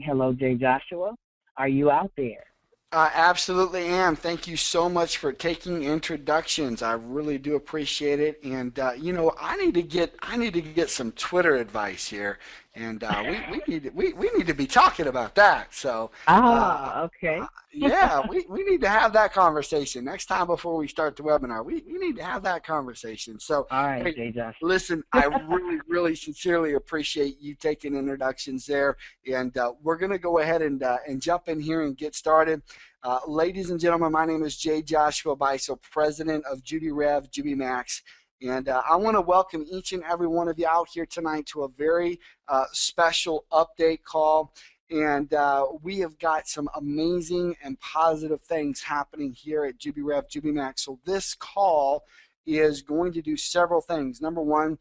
Hello, Jay Joshua. Are you out there? I absolutely am. Thank you so much for taking introductions. I really do appreciate it. And I need to get some Twitter advice here, and we need to be talking about that. So, uh, Okay. yeah, we need to have that conversation next time before we start the webinar. We need to have that conversation. So, All right, hey, Jay Joshua. listen, I really sincerely appreciate you taking introductions there, and we're going to go ahead and jump in here and get started. Ladies and gentlemen, my name is Jay Joshua Beisel, president of JubiRev, Jubi Max. And I want to welcome each and every one of you out here tonight to a very special update call. And we have got some amazing and positive things happening here at JubiRev, Jubi Max. So this call is going to do several things. Number one,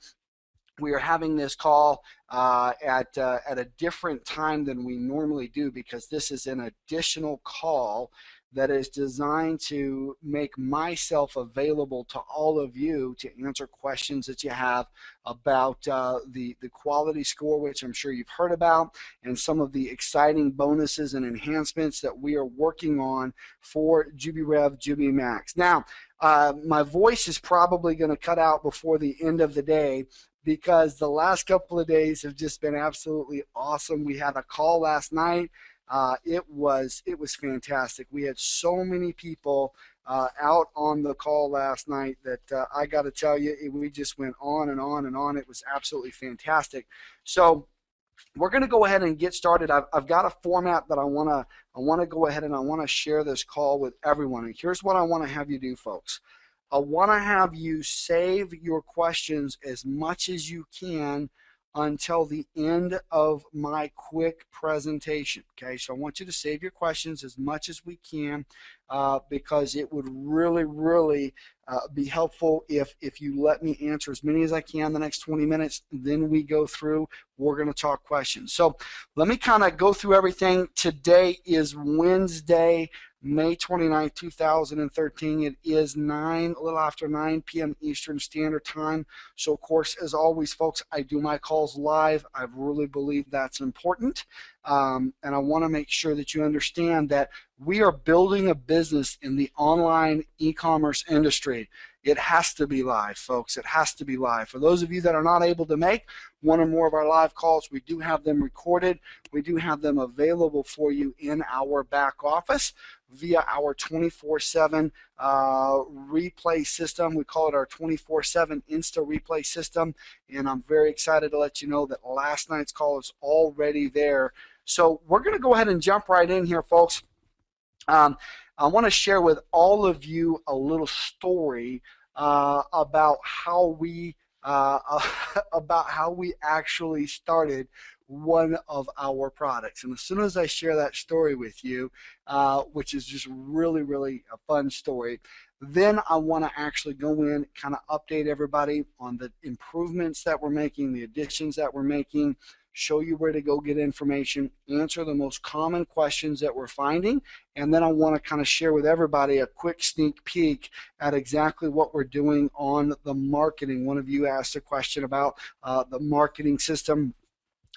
we are having this call at a different time than we normally do because this is an additional call that is designed to make myself available to all of you to answer questions that you have about the quality score, which I'm sure you've heard about, and some of the exciting bonuses and enhancements that we are working on for JubiRev, Jubi Max. Now, my voice is probably going to cut out before the end of the day because the last couple of days have just been absolutely awesome. We had a call last night. It was fantastic. We had so many people out on the call last night that I got to tell you, we just went on and on and on. It was absolutely fantastic. So we're going to go ahead and get started. I've got a format that I want to go ahead and I want to share this call with everyone. And here's what I want to have you do, folks. I want to have you save your questions as much as you can until the end of my quick presentation. Okay, so I want you to save your questions as much as we can because it would really be helpful if you let me answer as many as I can the next 20 minutes. Then we go through, we're going to talk questions. So let me kind of go through everything. Today is Wednesday, May 29th, 2013. It is a little after 9 p.m. Eastern Standard Time. So, of course, as always, folks, I do my calls live. I really believe that's important. And I want to make sure that you understand that we are building a business in the online e-commerce industry. It has to be live, folks. It has to be live. For those of you that are not able to make one or more of our live calls, we do have them recorded. We do have them available for you in our back office via our 24/7 replay system. We call it our 24/7 Insta replay system. And I'm very excited to let you know that last night's call is already there. So we're going to go ahead and jump right in here, folks. I want to share with all of you a little story about how we about how we actually started one of our products. And as soon as I share that story with you, which is just really a fun story, then I want to actually go in, kind of update everybody on the improvements that we're making, the additions that we're making, show you where to go get information, answer the most common questions that we're finding, and then I want to kind of share with everybody a quick sneak peek at exactly what we're doing on the marketing. One of you asked a question about the marketing system,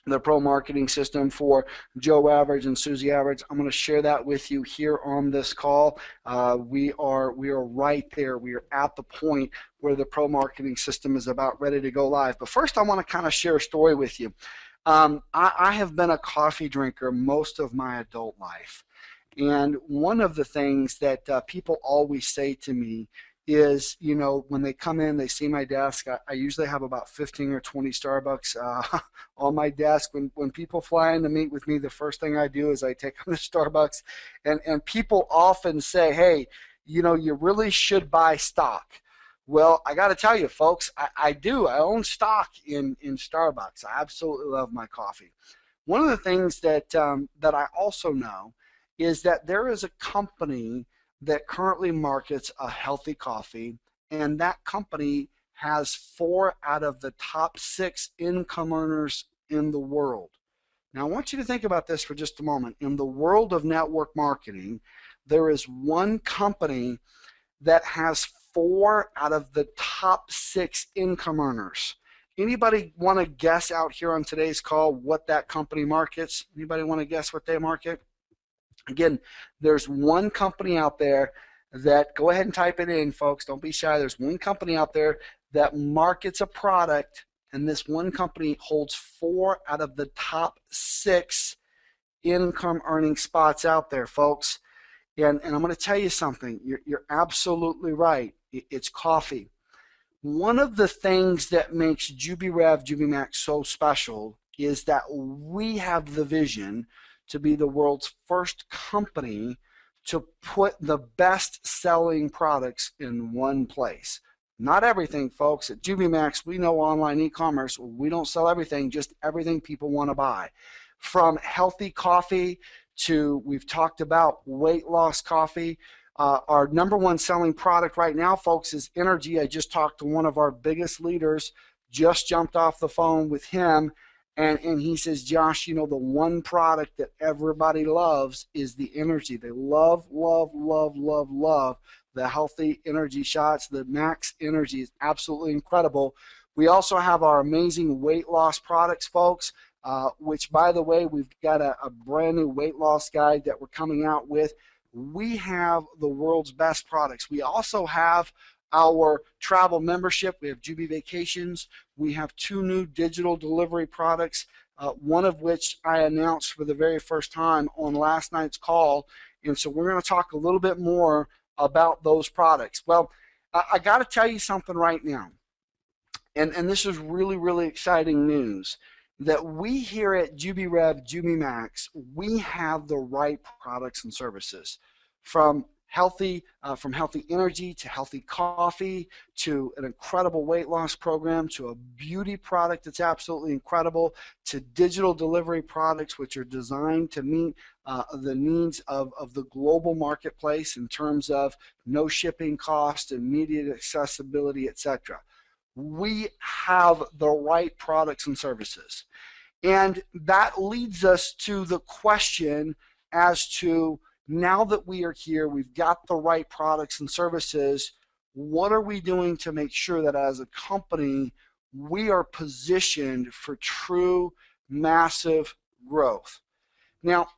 the pro marketing system for Joe Average and Susie Average. I'm going to share that with you here on this call. We are right there. We are at the point where the pro marketing system is about ready to go live. But first, I want to kind of share a story with you. I have been a coffee drinker most of my adult life. And one of the things that people always say to me is, when they come in, they see my desk. I usually have about 15 or 20 Starbucks on my desk. When people fly in to meet with me, the first thing I do is I take them to Starbucks. And people often say, hey, you really should buy stock. Well, I got to tell you, folks, I do. I own stock in Starbucks. I absolutely love my coffee. One of the things that I also know is that there is a company that currently markets a healthy coffee, and that company has 4 out of the top 6 income earners in the world. Now, I want you to think about this for just a moment. In the world of network marketing, there is one company that has 4 out of the top 6 income earners. Anybody want to guess out here on today's call what that company markets? Anybody want to guess what they market? Again, there's one company out there that, go ahead and type it in, folks. Don't be shy. There's one company out there that markets a product, and this one company holds 4 out of the top 6 income earning spots out there, folks. And I'm going to tell you something. You're absolutely right. It's coffee. One of the things that makes JubiRev, Jubi Max so special is that we have the vision to be the world's first company to put the best-selling products in one place. Not everything, folks. At JubiMax, we know online e-commerce. We don't sell everything, just everything people want to buy. From healthy coffee to, we've talked about weight loss coffee. Our number one selling product right now, folks, is energy. I just talked to one of our biggest leaders, just jumped off the phone with him, and he says, Josh, you know, the one product that everybody loves is the energy. They love, love, love, love, love the healthy energy shots. The Max Energy is absolutely incredible. We also have our amazing weight loss products, folks, which, by the way, we've got a brand new weight loss guide that we're coming out with. We have the world's best products. We also have our travel membership. We have Jubi Vacations. We have 2 new digital delivery products, one of which I announced for the very first time on last night's call. And so we're going to talk a little bit more about those products. Well, I got to tell you something right now. And this is really, really exciting news, that we here at JubiRev, Jubi Max, we have the right products and services, from healthy energy to healthy coffee to an incredible weight loss program to a beauty product that's absolutely incredible to digital delivery products which are designed to meet the needs of the global marketplace in terms of no shipping cost, immediate accessibility, etc. We have the right products and services. And that leads us to the question as to, now that we are here, we've got the right products and services, what are we doing to make sure that as a company we are positioned for true massive growth? Now,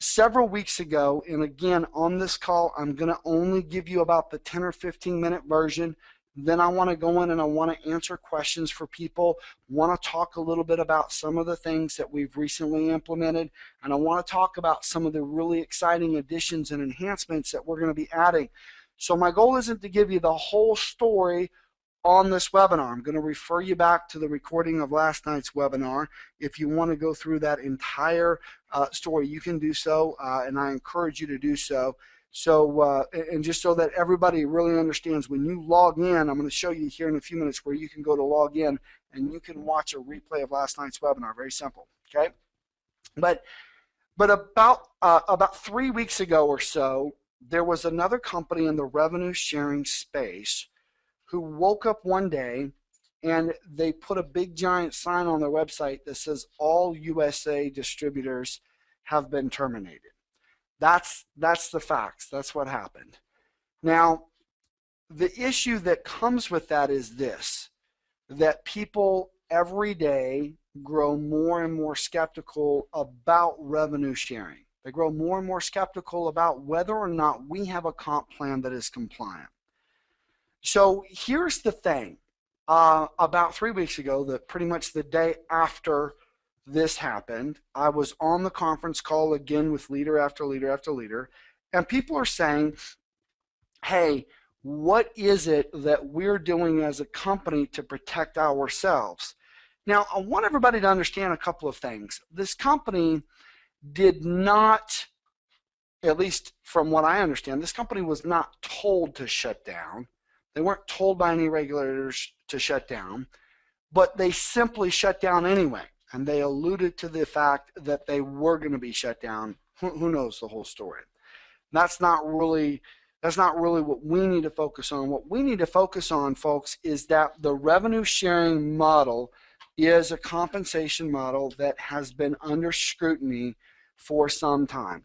several weeks ago, and again on this call I'm going to only give you about the 10 or 15 minute version. Then I want to go in and I want to answer questions for people, want to talk a little bit about some of the things that we've recently implemented, and I want to talk about some of the really exciting additions and enhancements that we're going to be adding. So my goal isn't to give you the whole story on this webinar. I'm going to refer you back to the recording of last night's webinar. If you want to go through that entire story, you can do so, and I encourage you to do so. So, and just so that everybody really understands, when you log in, I'm going to show you here in a few minutes where you can go to log in and you can watch a replay of last night's webinar. Very simple, okay? But about 3 weeks ago or so, there was another company in the revenue sharing space who woke up one day and they put a big giant sign on their website that says all USA distributors have been terminated. That's the facts. That's what happened. Now, the issue that comes with that is this, that people every day grow more and more skeptical about revenue sharing. They grow more and more skeptical about whether or not we have a comp plan that is compliant. So here's the thing. About 3 weeks ago, pretty much the day after this happened, I was on the conference call again with leader after leader after leader, and people are saying, hey, what is it that we're doing as a company to protect ourselves? Now, I want everybody to understand a couple of things. This company did not, at least from what I understand, this company was not told to shut down. They weren't told by any regulators to shut down, but they simply shut down anyway. And they alluded to the fact that they were going to be shut down. Who knows the whole story? That's not really what we need to focus on. What we need to focus on, folks, is that the revenue sharing model is a compensation model that has been under scrutiny for some time.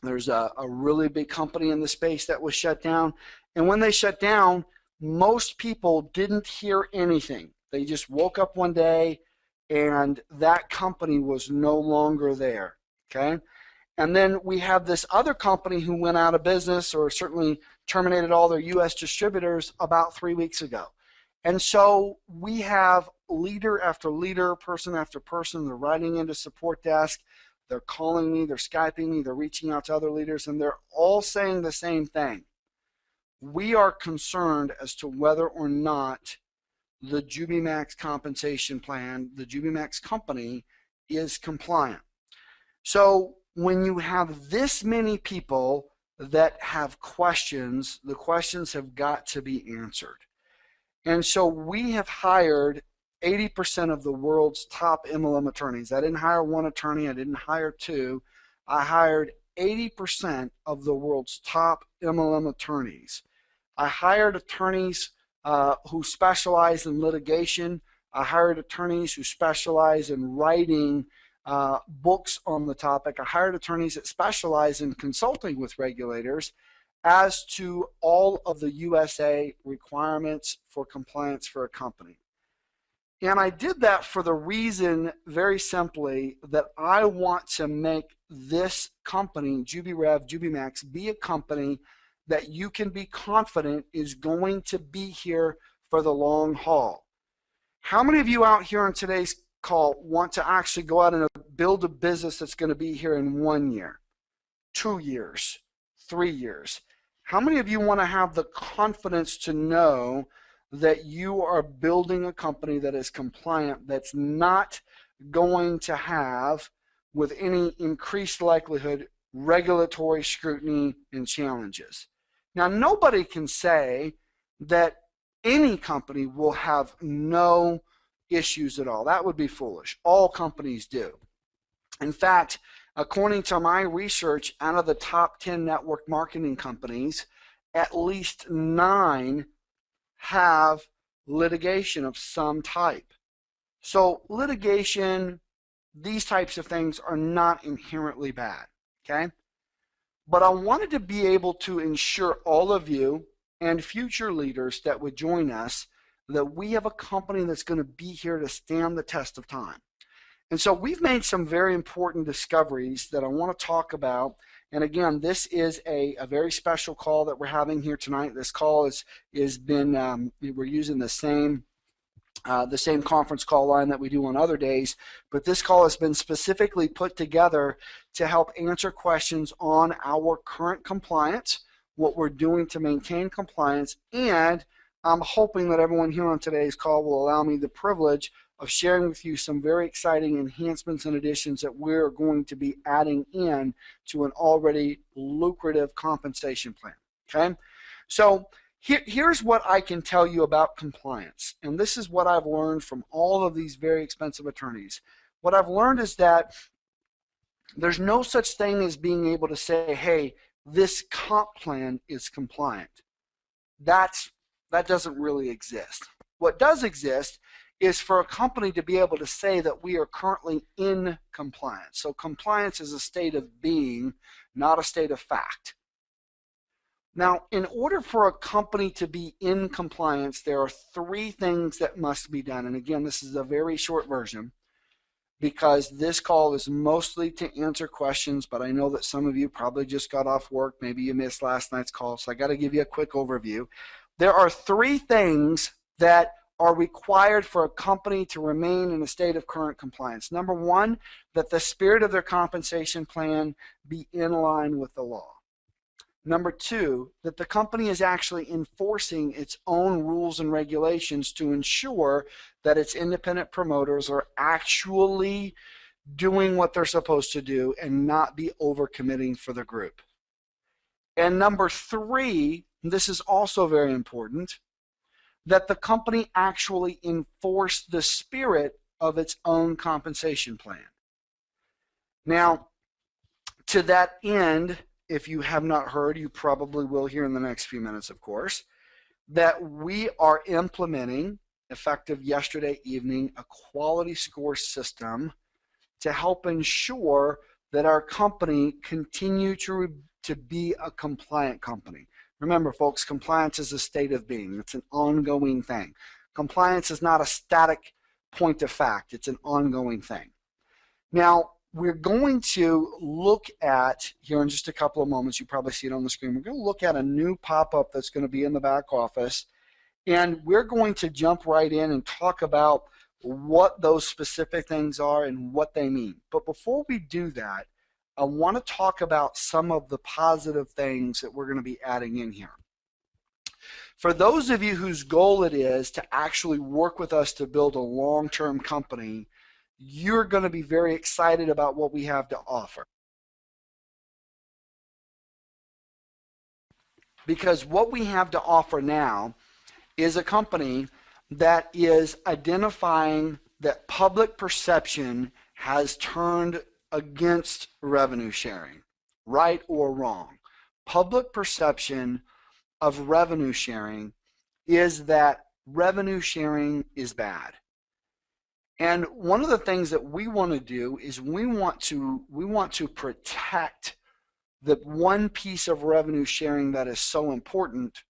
There's a really big company in the space that was shut down, and when they shut down, most people didn't hear anything. They just woke up one day and that company was no longer there, okay? And then we have this other company who went out of business or certainly terminated all their U.S. distributors about 3 weeks ago. And so we have leader after leader, person after person. They're writing into support desk. They're calling me. They're Skyping me. They're reaching out to other leaders. And they're all saying the same thing. We are concerned as to whether or not the JubiMax compensation plan, the JubiMax company, is compliant. So when you have this many people that have questions, the questions have got to be answered. And so we have hired 80% of the world's top MLM attorneys. I didn't hire one attorney. I didn't hire two. I hired 80% of the world's top MLM attorneys. I hired attorneys who specialize in litigation. I hired attorneys who specialize in writing books on the topic. I hired attorneys that specialize in consulting with regulators as to all of the USA requirements for compliance for a company. And I did that for the reason, very simply, that I want to make this company, JubiRev, JubiMax, be a company that you can be confident is going to be here for the long haul. How many of you out here on today's call want to actually go out and build a business that's going to be here in 1 year, 2 years, 3 years? How many of you want to have the confidence to know that you are building a company that is compliant, that's not going to have, with any increased likelihood, regulatory scrutiny and challenges? Now, nobody can say that any company will have no issues at all. That would be foolish. All companies do. In fact, according to my research, out of the top 10 network marketing companies, at least 9 have litigation of some type. So litigation, these types of things are not inherently bad, okay? But I wanted to be able to ensure all of you and future leaders that would join us that we have a company that's going to be here to stand the test of time. And so we've made some very important discoveries that I want to talk about. And again, this is a very special call that we're having here tonight. This call is been, we're using the same conference call line that we do on other days, but this call has been specifically put together to help answer questions on our current compliance, what we're doing to maintain compliance, and I'm hoping that everyone here on today's call will allow me the privilege of sharing with you some very exciting enhancements and additions that we're going to be adding in to an already lucrative compensation plan, okay? So here's what I can tell you about compliance, and this is what I've learned from all of these very expensive attorneys. What I've learned is that there's no such thing as being able to say, hey, this comp plan is compliant. That doesn't really exist. What does exist is for a company to be able to say that we are currently in compliance. So compliance is a state of being, not a state of fact. Now, in order for a company to be in compliance, there are 3 things that must be done. And again, this is a very short version because this call is mostly to answer questions, but I know that some of you probably just got off work. Maybe you missed last night's call, so I got to give you a quick overview. There are 3 things that are required for a company to remain in a state of current compliance. Number 1, that the spirit of their compensation plan be in line with the law. Number 2, that the company is actually enforcing its own rules and regulations to ensure that its independent promoters are actually doing what they're supposed to do and not be overcommitting for the group. And number 3, and this is also very important, that the company actually enforce the spirit of its own compensation plan. Now, to that end, if you have not heard, you probably will hear in the next few minutes, of course, that we are implementing, effective yesterday evening, a quality score system to help ensure that our company continue to be a compliant company. Remember, folks, compliance is a state of being. It's an ongoing thing. Compliance is not a static point of fact. It's an ongoing thing. Now, we're going to look at, here in just a couple of moments, you probably see it on the screen, we're going to look at a new pop-up that's going to be in the back office, and we're going to jump right in and talk about what those specific things are and what they mean. But before we do that, I want to talk about some of the positive things that we're going to be adding in here. For those of you whose goal it is to actually work with us to build a long-term company, you're going to be very excited about what we have to offer. Because what we have to offer now is a company that is identifying that public perception has turned against revenue sharing, right or wrong. Public perception of revenue sharing is that revenue sharing is bad. And one of the things that we want to do is we want to protect the one piece of revenue sharing that is so important,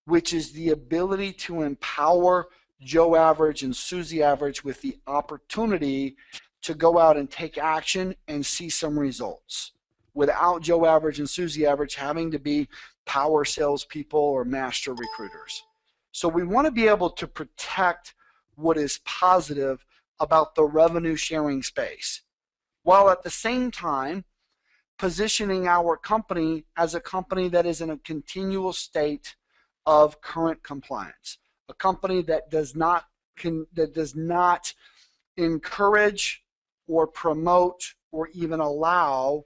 which is the ability to empower Joe Average and Susie Average with the opportunity to go out and take action and see some results without Joe Average and Susie Average having to be power salespeople or master recruiters. So we want to be able to protect what is positive about the revenue sharing space, while at the same time positioning our company as a company that is in a continual state of current compliance, a company that does not encourage or promote or even allow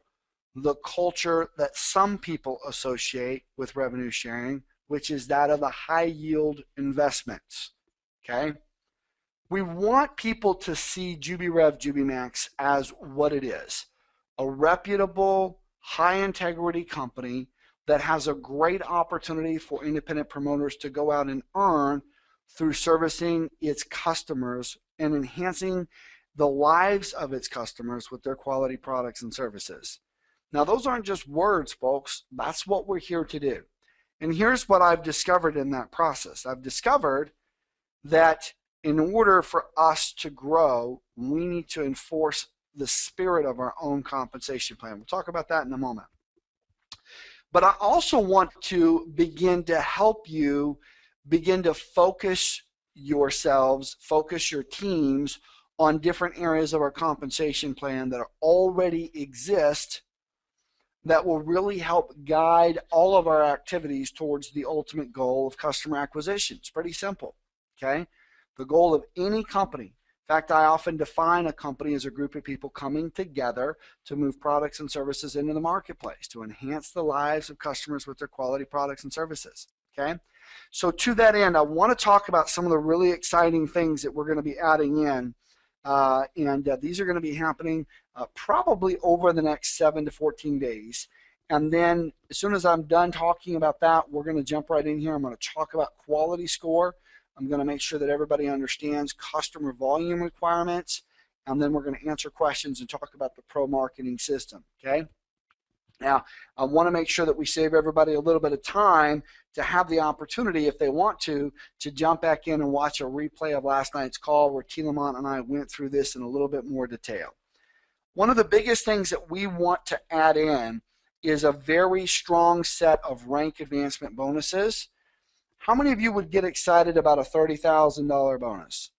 the culture that some people associate with revenue sharing, which is that of the high yield investments. Okay? We want people to see JubiRev, JubiMax as what it is, a reputable, high integrity company that has a great opportunity for independent promoters to go out and earn through servicing its customers and enhancing the lives of its customers with their quality products and services. Now, those aren't just words, folks. That's what we're here to do. And here's what I've discovered in that process. I've discovered that in order for us to grow, we need to enforce the spirit of our own compensation plan. We'll talk about that in a moment. But I also want to begin to help you begin to focus yourselves, focus your teams on different areas of our compensation plan that already exist that will really help guide all of our activities towards the ultimate goal of customer acquisition. It's pretty simple, okay? The goal of any company. In fact, I often define a company as a group of people coming together to move products and services into the marketplace to enhance the lives of customers with their quality products and services, okay? So to that end, I want to talk about some of the really exciting things that we're going to be adding in. These are going to be happening probably over the next 7 to 14 days. And then as soon as I'm done talking about that, we're going to jump right in here. I'm going to talk about quality score. I'm going to make sure that everybody understands customer volume requirements. And then we're going to answer questions and talk about the pro marketing system, okay? Now, I want to make sure that we save everybody a little bit of time to have the opportunity, if they want to jump back in and watch a replay of last night's call where Lamont and I went through this in a little bit more detail. One of the biggest things that we want to add in is a very strong set of rank advancement bonuses. How many of you would get excited about a $30,000 bonus?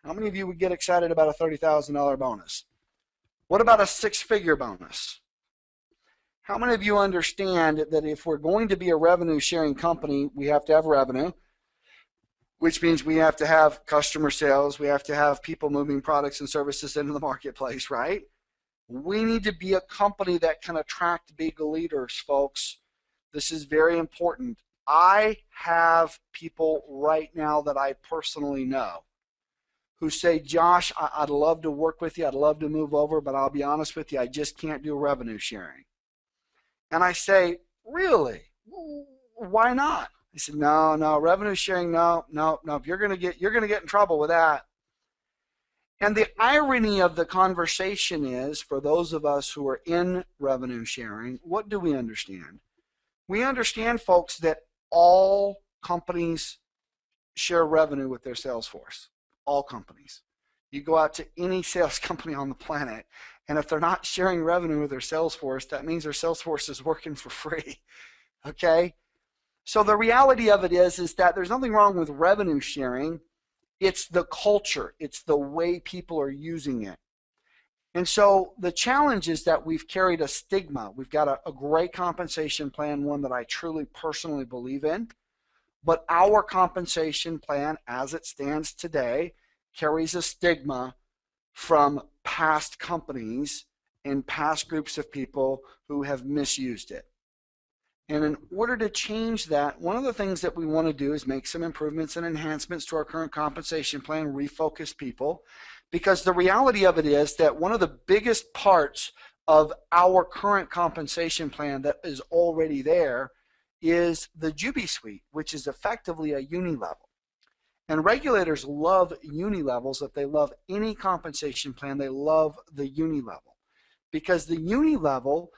How many of you would get excited about a $30,000 bonus? What about a six-figure bonus? How many of you understand that if we're going to be a revenue sharing company, we have to have revenue, which means we have to have customer sales, we have to have people moving products and services into the marketplace, right? We need to be a company that can attract big leaders, folks. This is very important. I have people right now that I personally know who say, Josh, I'd love to work with you, I'd love to move over, but I'll be honest with you, I just can't do revenue sharing. And I say, really? Why not? He said, no, revenue sharing, no. You're gonna get in trouble with that. And the irony of the conversation is, for those of us who are in revenue sharing, what do we understand? We understand, folks, that all companies share revenue with their sales force. All companies. You go out to any sales company on the planet, and if they're not sharing revenue with their sales force, that means their sales force is working for free. Okay? So the reality of it is that there's nothing wrong with revenue sharing. It's the culture. It's the way people are using it. And so the challenge is that we've carried a stigma. We've got a great compensation plan, one that I truly personally believe in. But our compensation plan, as it stands today, carries a stigma from past companies and past groups of people who have misused it. And in order to change that, one of the things that we want to do is make some improvements and enhancements to our current compensation plan, refocus people, because the reality of it is that one of the biggest parts of our current compensation plan that is already there is the Jubi Suite, which is effectively a uni level. And regulators love uni levels. If they love any compensation plan, they love the uni level, because the uni level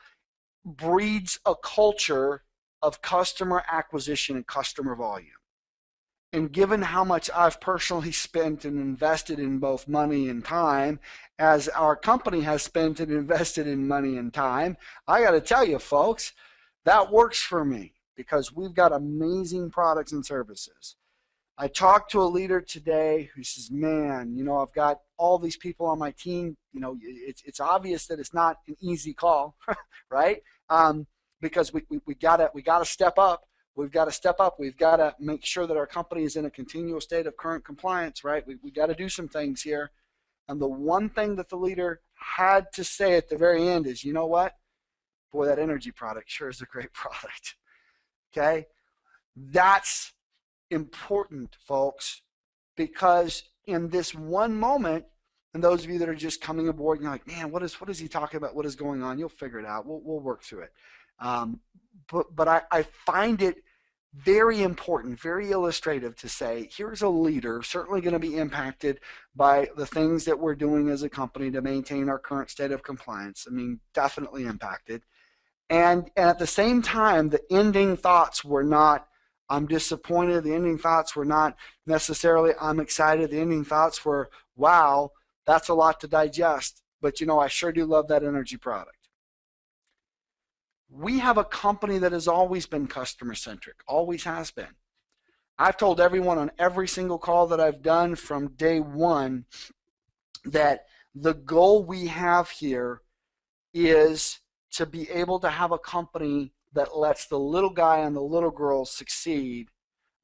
breeds a culture of customer acquisition and customer volume. And given how much I've personally spent and invested in both money and time, as our company has spent and invested in money and time, I got to tell you, folks, that works for me because we've got amazing products and services. I talked to a leader today who says, man, you know, I've got all these people on my team. You know, it's obvious that it's not an easy call, right? Because we gotta step up. We've got to step up. We've got to make sure that our company is in a continual state of current compliance, right? We got to do some things here. And the one thing that the leader had to say at the very end is, you know what? Boy, that energy product sure is a great product. Okay? That's important, folks, because in this one moment, and those of you that are just coming aboard, and you're like, man, what is he talking about? What is going on? You'll figure it out. We'll work through it. But I find it very important, very illustrative to say, here's a leader certainly going to be impacted by the things that we're doing as a company to maintain our current state of compliance. I mean, definitely impacted. And at the same time, the ending thoughts were not, I'm disappointed. The ending thoughts were not necessarily, I'm excited. The ending thoughts were, wow, that's a lot to digest. But, you know, I sure do love that energy product. We have a company that has always been customer-centric, always has been. I've told everyone on every single call that I've done from day one that the goal we have here is to be able to have a company that lets the little guy and the little girl succeed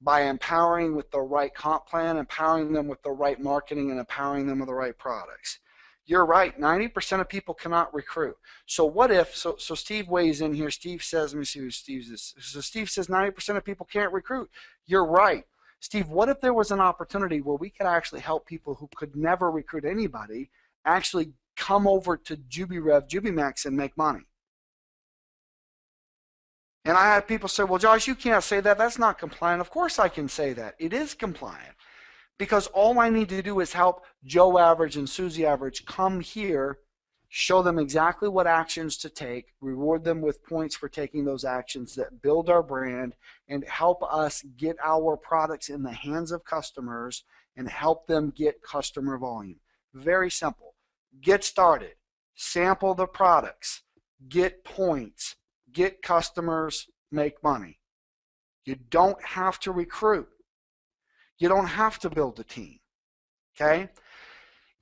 by empowering with the right comp plan, empowering them with the right marketing, and empowering them with the right products. You're right, 90% of people cannot recruit. So what if, so Steve weighs in here, Steve says, let me see who Steve is. So Steve says 90% of people can't recruit. You're right. Steve, what if there was an opportunity where we could actually help people who could never recruit anybody actually come over to JubiRev, JubiMax, and make money? And I had people say, well, Josh, you can't say that. That's not compliant. Of course I can say that. It is compliant. Because all I need to do is help Joe Average and Susie Average come here, show them exactly what actions to take, reward them with points for taking those actions that build our brand and help us get our products in the hands of customers and help them get customer volume. Very simple. Get started. Sample the products. Get points. Get customers. Make money. You don't have to recruit. You don't have to build a team, okay?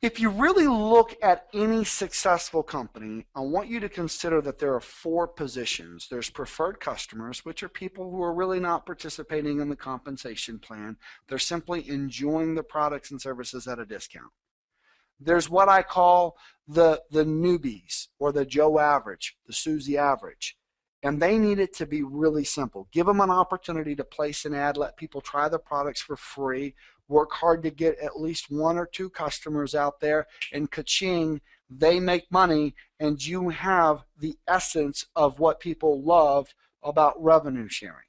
If you really look at any successful company, I want you to consider that there are 4 positions. There's preferred customers, which are people who are really not participating in the compensation plan. They're simply enjoying the products and services at a discount. There's what I call the newbies, or the Joe Average, the Susie Average. And they need it to be really simple. Give them an opportunity to place an ad, let people try the products for free, work hard to get at least 1 or 2 customers out there, and ka-ching, they make money, and you have the essence of what people love about revenue sharing.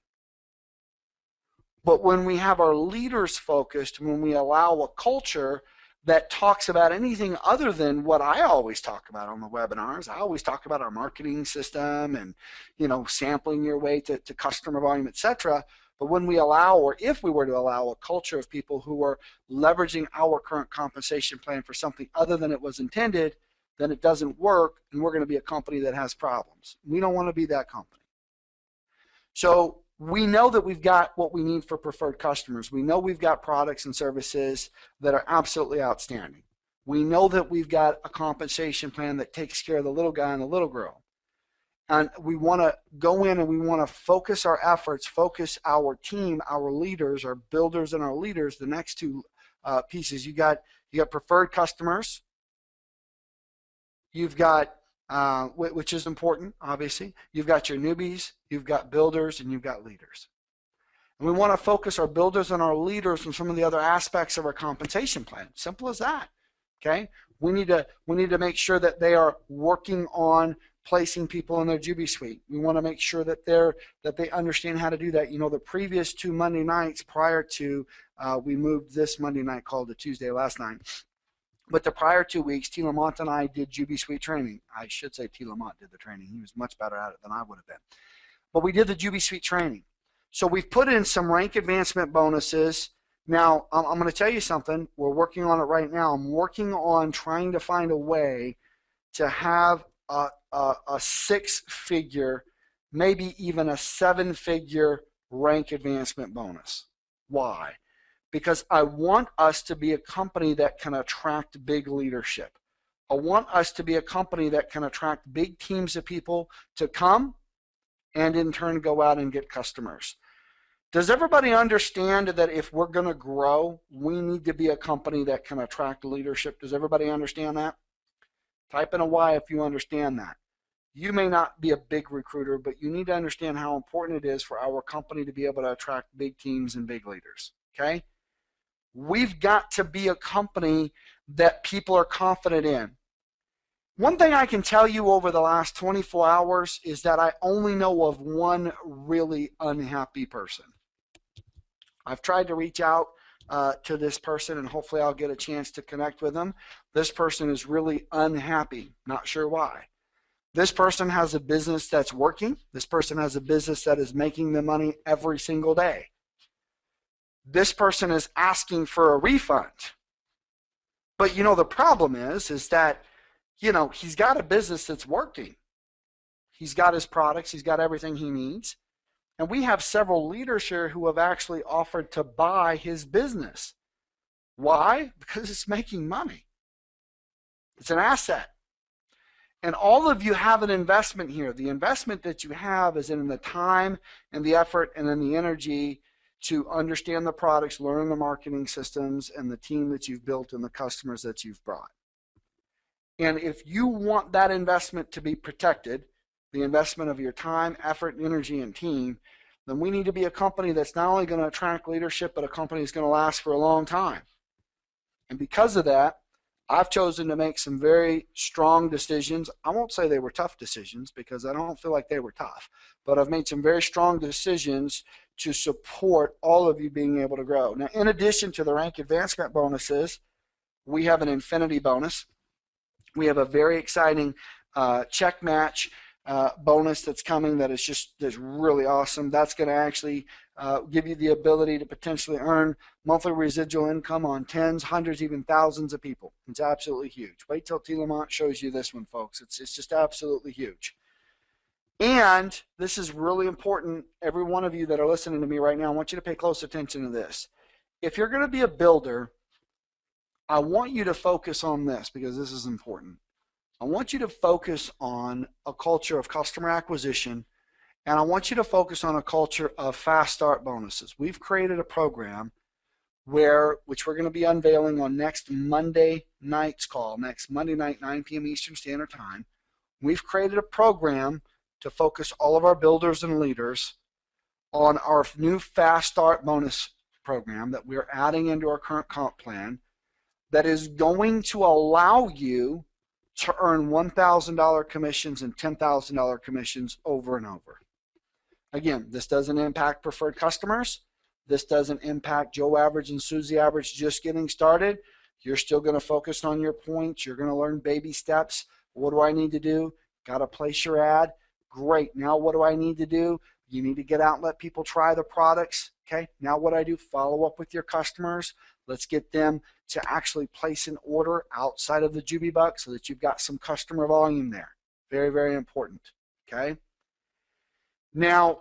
But when we have our leaders focused, when we allow a culture that talks about anything other than what I always talk about on the webinars. I always talk about our marketing system and, you know, sampling your way to customer volume, etc. But when we allow, or if we were to allow, a culture of people who are leveraging our current compensation plan for something other than it was intended, then it doesn't work, and we're going to be a company that has problems. We don't want to be that company. So we know that we've got what we need for preferred customers. We know we've got products and services that are absolutely outstanding. We know that we've got a compensation plan that takes care of the little guy and the little girl. And we want to go in and we want to focus our efforts, focus our team, our leaders, our builders and our leaders. The next two pieces, you got preferred customers. You've got, which is important, obviously. You've got your newbies, you've got builders, and you've got leaders. And we want to focus our builders and our leaders on some of the other aspects of our compensation plan. Simple as that. Okay? We need to make sure that they are working on placing people in their Jubi suite. We want to make sure that they understand how to do that. You know, the previous 2 Monday nights prior to we moved this Monday night call to Tuesday last night. But the prior 2 weeks, T. Lamont and I did Jubi suite training. I should say T. Lamont did the training. He was much better at it than I would have been. But we did the Jubi suite training. So we've put in some rank advancement bonuses. Now, I'm going to tell you something. We're working on it right now. I'm working on trying to find a way to have a 6-figure, maybe even a 7-figure rank advancement bonus. Why? Because I want us to be a company that can attract big leadership. I want us to be a company that can attract big teams of people to come and in turn go out and get customers. Does everybody understand that if we're going to grow, we need to be a company that can attract leadership? Does everybody understand that? Type in a Y if you understand that. You may not be a big recruiter, but you need to understand how important it is for our company to be able to attract big teams and big leaders. Okay? We've got to be a company that people are confident in. One thing I can tell you over the last 24 hours is that I only know of one really unhappy person. I've tried to reach out to this person, and hopefully I'll get a chance to connect with them. This person is really unhappy, not sure why. This person has a business that's working. This person has a business that is making them money every single day. This person is asking for a refund. But you know, the problem is that, you know, he's got a business that's working. He's got his products, he's got everything he needs. And we have several leaders here who have actually offered to buy his business. Why? Because it's making money. It's an asset. And all of you have an investment here. The investment that you have is in the time and the effort and in the energy to understand the products, learn the marketing systems, and the team that you've built and the customers that you've brought. And if you want that investment to be protected, the investment of your time, effort, energy, and team, then we need to be a company that's not only going to attract leadership, but a company that's going to last for a long time. And because of that, I've chosen to make some very strong decisions. I won't say they were tough decisions because I don't feel like they were tough, but I've made some very strong decisions to support all of you being able to grow. Now, in addition to the rank advancement bonuses, we have an infinity bonus. We have a very exciting check match bonus that's coming that's really awesome. That's going to actually give you the ability to potentially earn monthly residual income on tens, hundreds, even thousands of people. It's absolutely huge. Wait till T. Lamont shows you this one, folks. It's just absolutely huge. And this is really important. Every one of you that are listening to me right now, I want you to pay close attention to this. If you're going to be a builder, I want you to focus on this because this is important. I want you to focus on a culture of customer acquisition, and I want you to focus on a culture of fast start bonuses. We've created a program which we're going to be unveiling on next Monday night's call, next Monday night, 9 p.m. Eastern Standard Time. We've created a program to focus all of our builders and leaders on our new fast start bonus program that we're adding into our current comp plan that is going to allow you to earn $1,000 commissions and $10,000 commissions over and over. Again, this doesn't impact preferred customers. This doesn't impact Joe Average and Susie Average just getting started. You're still going to focus on your points. You're going to learn baby steps. What do I need to do? Got to place your ad. Great. Now what do I need to do? You need to get out and let people try the products. Okay, now what I do, follow up with your customers. Let's get them to actually place an order outside of the JubiBucks so that you've got some customer volume there. Very, very important. Okay. Now,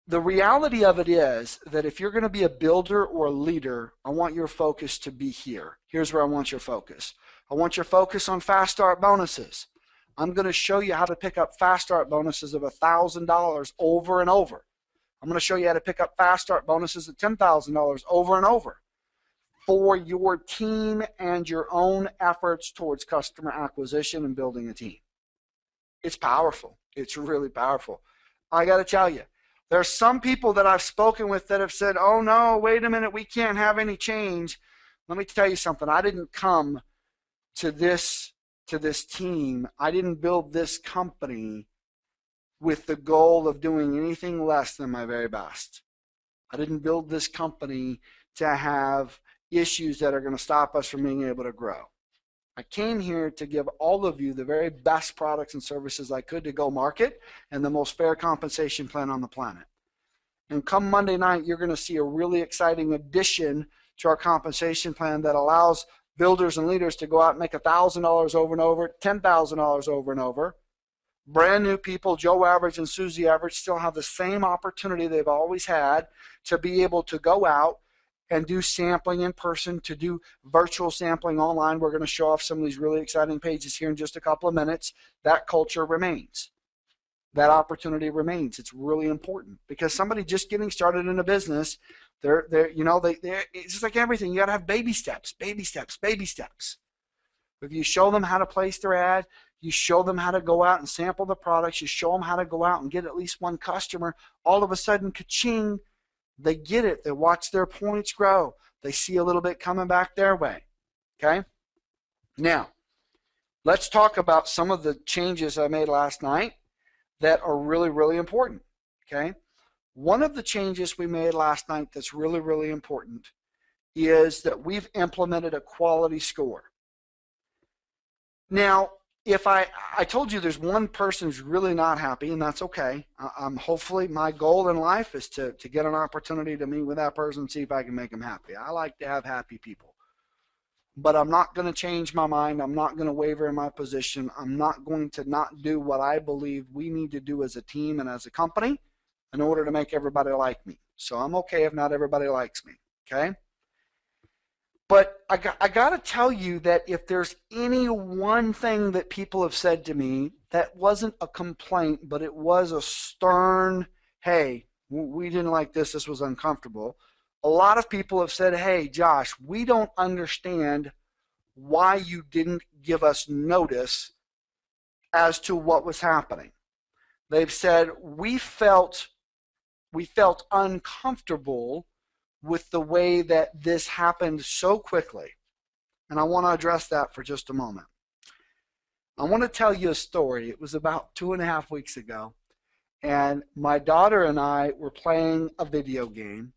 the reality of it is that if you're going to be a builder or a leader, I want your focus to be here. Here's where I want your focus. I want your focus on fast start bonuses. I'm going to show you how to pick up fast start bonuses of $1,000 over and over. I'm going to show you how to pick up fast start bonuses of $10,000 over and over for your team and your own efforts towards customer acquisition and building a team. It's powerful. It's really powerful. I got to tell you, there's some people that I've spoken with that have said, oh no, wait a minute, we can't have any change. Let me tell you something. I didn't come to this team. I didn't build this company with the goal of doing anything less than my very best. I didn't build this company to have issues that are going to stop us from being able to grow. I came here to give all of you the very best products and services I could to go market and the most fair compensation plan on the planet. And come Monday night, you're going to see a really exciting addition to our compensation plan that allows builders and leaders to go out and make $1,000 over and over, $10,000 over and over. Brand new people, Joe Average and Susie Average, still have the same opportunity they've always had to be able to go out and do sampling in person, to do virtual sampling online. We're going to show off some of these really exciting pages here in just a couple of minutes. That culture remains. That opportunity remains. It's really important because somebody just getting started in a business, it's just like everything. You got to have baby steps, baby steps, baby steps. If you show them how to place their ad, you show them how to go out and sample the products, you show them how to go out and get at least one customer, all of a sudden, ka-ching, they get it. They watch their points grow. They see a little bit coming back their way. Okay? Now, let's talk about some of the changes I made last night that are really, really important. Okay? One of the changes we made last night that's really, really important is that we've implemented a quality score. Now, if I told you there's one person who's really not happy, and that's okay. Hopefully my goal in life is to get an opportunity to meet with that person and see if I can make them happy. I like to have happy people. But I'm not going to change my mind. I'm not going to waver in my position. I'm not going to not do what I believe we need to do as a team and as a company in order to make everybody like me. So I'm okay if not everybody likes me, okay? But I got to tell you that if there's any one thing that people have said to me that wasn't a complaint, but it was a stern, hey, we didn't like this, this was uncomfortable. A lot of people have said, hey, Josh, we don't understand why you didn't give us notice as to what was happening. They've said, we felt uncomfortable with the way that this happened so quickly. And I want to address that for just a moment. I want to tell you a story. It was about 2.5 weeks ago, and my daughter and I were playing a video game.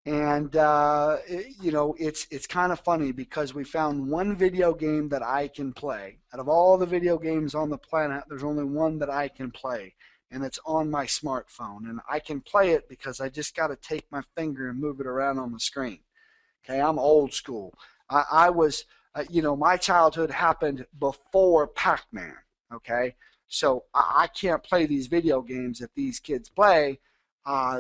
And it's kind of funny because we found one video game that I can play. Out of all the video games on the planet, there's only one that I can play, and it's on my smartphone. And I can play it because I just got to take my finger and move it around on the screen. Okay, I'm old school. I was, my childhood happened before Pac-Man. Okay, so I can't play these video games that these kids play.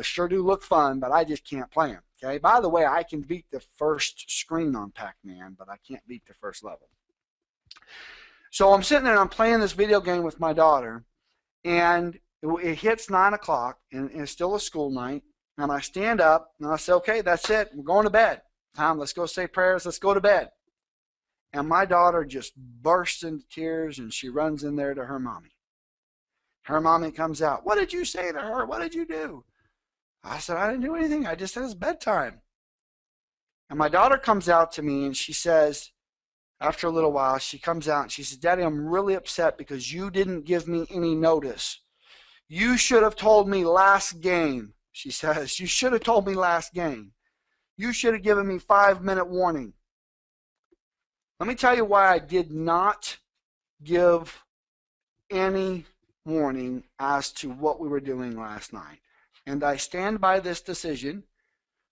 Sure do look fun, but I just can't play them. Okay. By the way, I can beat the first screen on Pac-Man, but I can't beat the first level. So I'm sitting there and I'm playing this video game with my daughter, and it hits 9 o'clock, and it's still a school night. And I stand up and I say, okay, that's it. We're going to bed. Tom, let's go say prayers. Let's go to bed. And my daughter just bursts into tears, and she runs in there to her mommy. Her mommy comes out. What did you say to her? What did you do? I said, I didn't do anything. I just said it's bedtime. And my daughter comes out to me and she says, after a little while, she comes out and she says, Daddy, I'm really upset because you didn't give me any notice. You should have told me last game, she says. You should have told me last game. You should have given me 5-minute warning. Let me tell you why I did not give any warning as to what we were doing last night. And I stand by this decision,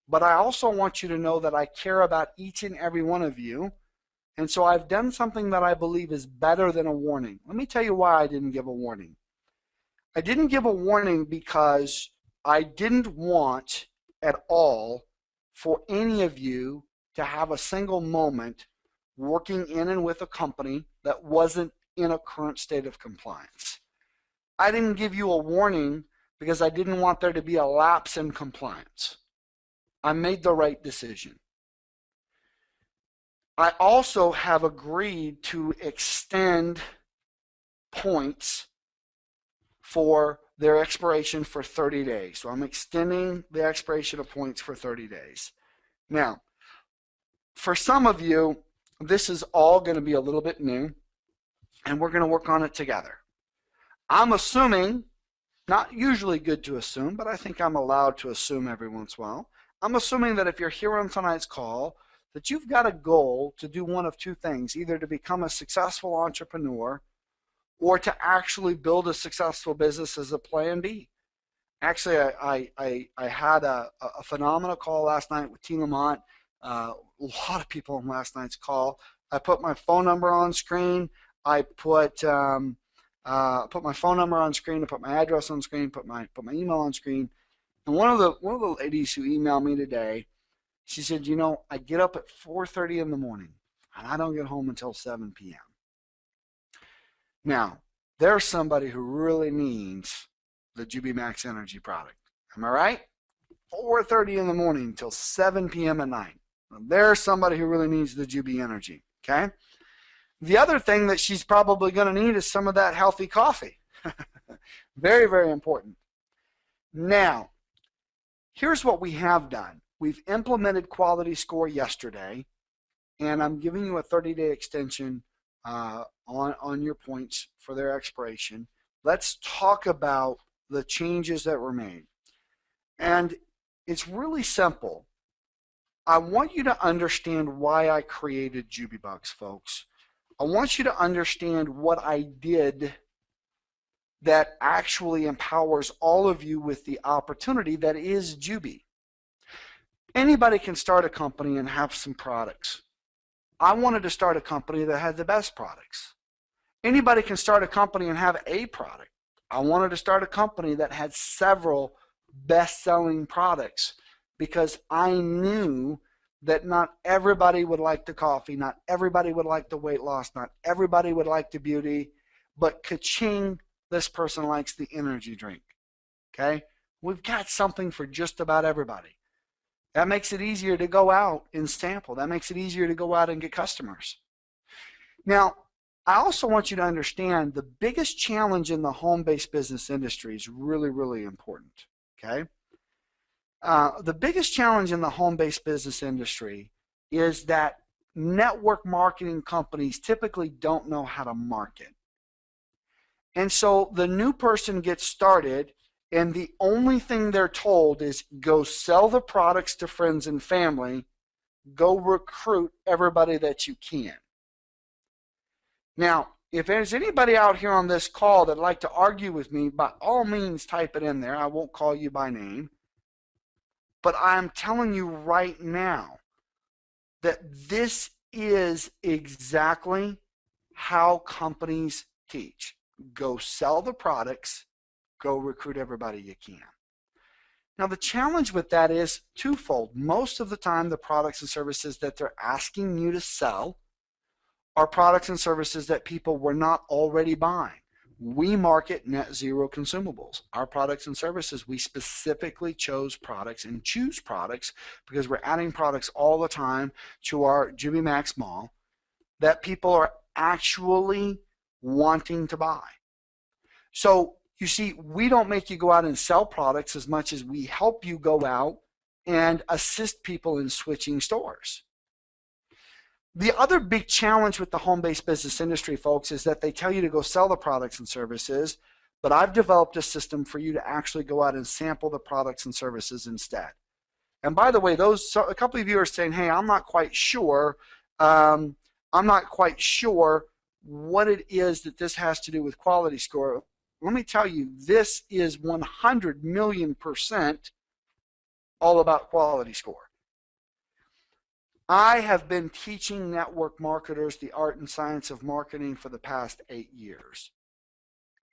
but I also want you to know that I care about each and every one of you. And so I've done something that I believe is better than a warning. Let me tell you why I didn't give a warning. I didn't give a warning because I didn't want at all for any of you to have a single moment working in and with a company that wasn't in a current state of compliance. I didn't give you a warning because I didn't want there to be a lapse in compliance. I made the right decision. I also have agreed to extend points for their expiration for 30 days. So I'm extending the expiration of points for 30 days. Now, for some of you, this is all going to be a little bit new, and we're going to work on it together. I'm assuming, not usually good to assume, but I think I'm allowed to assume every once in a while. I'm assuming that if you're here on tonight's call, that you've got a goal to do one of two things, either to become a successful entrepreneur or to actually build a successful business as a plan B. Actually, I had a phenomenal call last night with T. Lamont. A lot of people on last night's call. I put my phone number on screen. I put my phone number on screen. I put my address on screen. Put my email on screen. And one of the ladies who emailed me today, she said, you know, I get up at 4:30 in the morning and I don't get home until 7 p.m. Now, there's somebody who really needs the Jubi Max energy product. Am I right? 4:30 in the morning until 7 p.m. at night. There's somebody who really needs the Jubi energy. Okay? The other thing that she's probably going to need is some of that healthy coffee. Very, very important. Now, here's what we have done. We've implemented quality score yesterday, and I'm giving you a 30-day extension on your points for their expiration. Let's talk about the changes that were made. And it's really simple. I want you to understand why I created JubiBucks, folks. I want you to understand what I did that actually empowers all of you with the opportunity that is Jubi. Anybody can start a company and have some products. I wanted to start a company that had the best products. Anybody can start a company and have a product. I wanted to start a company that had several best-selling products because I knew that not everybody would like the coffee, not everybody would like the weight loss, not everybody would like the beauty, but ka-ching, this person likes the energy drink. Okay? We've got something for just about everybody. That makes it easier to go out and sample. That makes it easier to go out and get customers. Now, I also want you to understand the biggest challenge in the home-based business industry is really, really important. Okay? The biggest challenge in the home-based business industry is that network marketing companies typically don't know how to market. And so the new person gets started, and the only thing they're told is go sell the products to friends and family, go recruit everybody that you can. Now, if there's anybody out here on this call that'd like to argue with me, by all means type it in there. I won't call you by name. But I'm telling you right now that this is exactly how companies teach. Go sell the products, go recruit everybody you can. Now the challenge with that is twofold. Most of the time the products and services that they're asking you to sell are products and services that people were not already buying. We market net zero consumables. Our products and services, we specifically chose products and choose products because we're adding products all the time to our Jubi Max mall that people are actually wanting to buy. So you see, we don't make you go out and sell products as much as we help you go out and assist people in switching stores. The other big challenge with the home-based business industry, folks, is that they tell you to go sell the products and services, but I've developed a system for you to actually go out and sample the products and services instead. And by the way, a couple of you are saying, hey, I'm not quite sure what it is that this has to do with quality score. let me tell you, this is 100 million% all about quality score. I have been teaching network marketers the art and science of marketing for the past 8 years.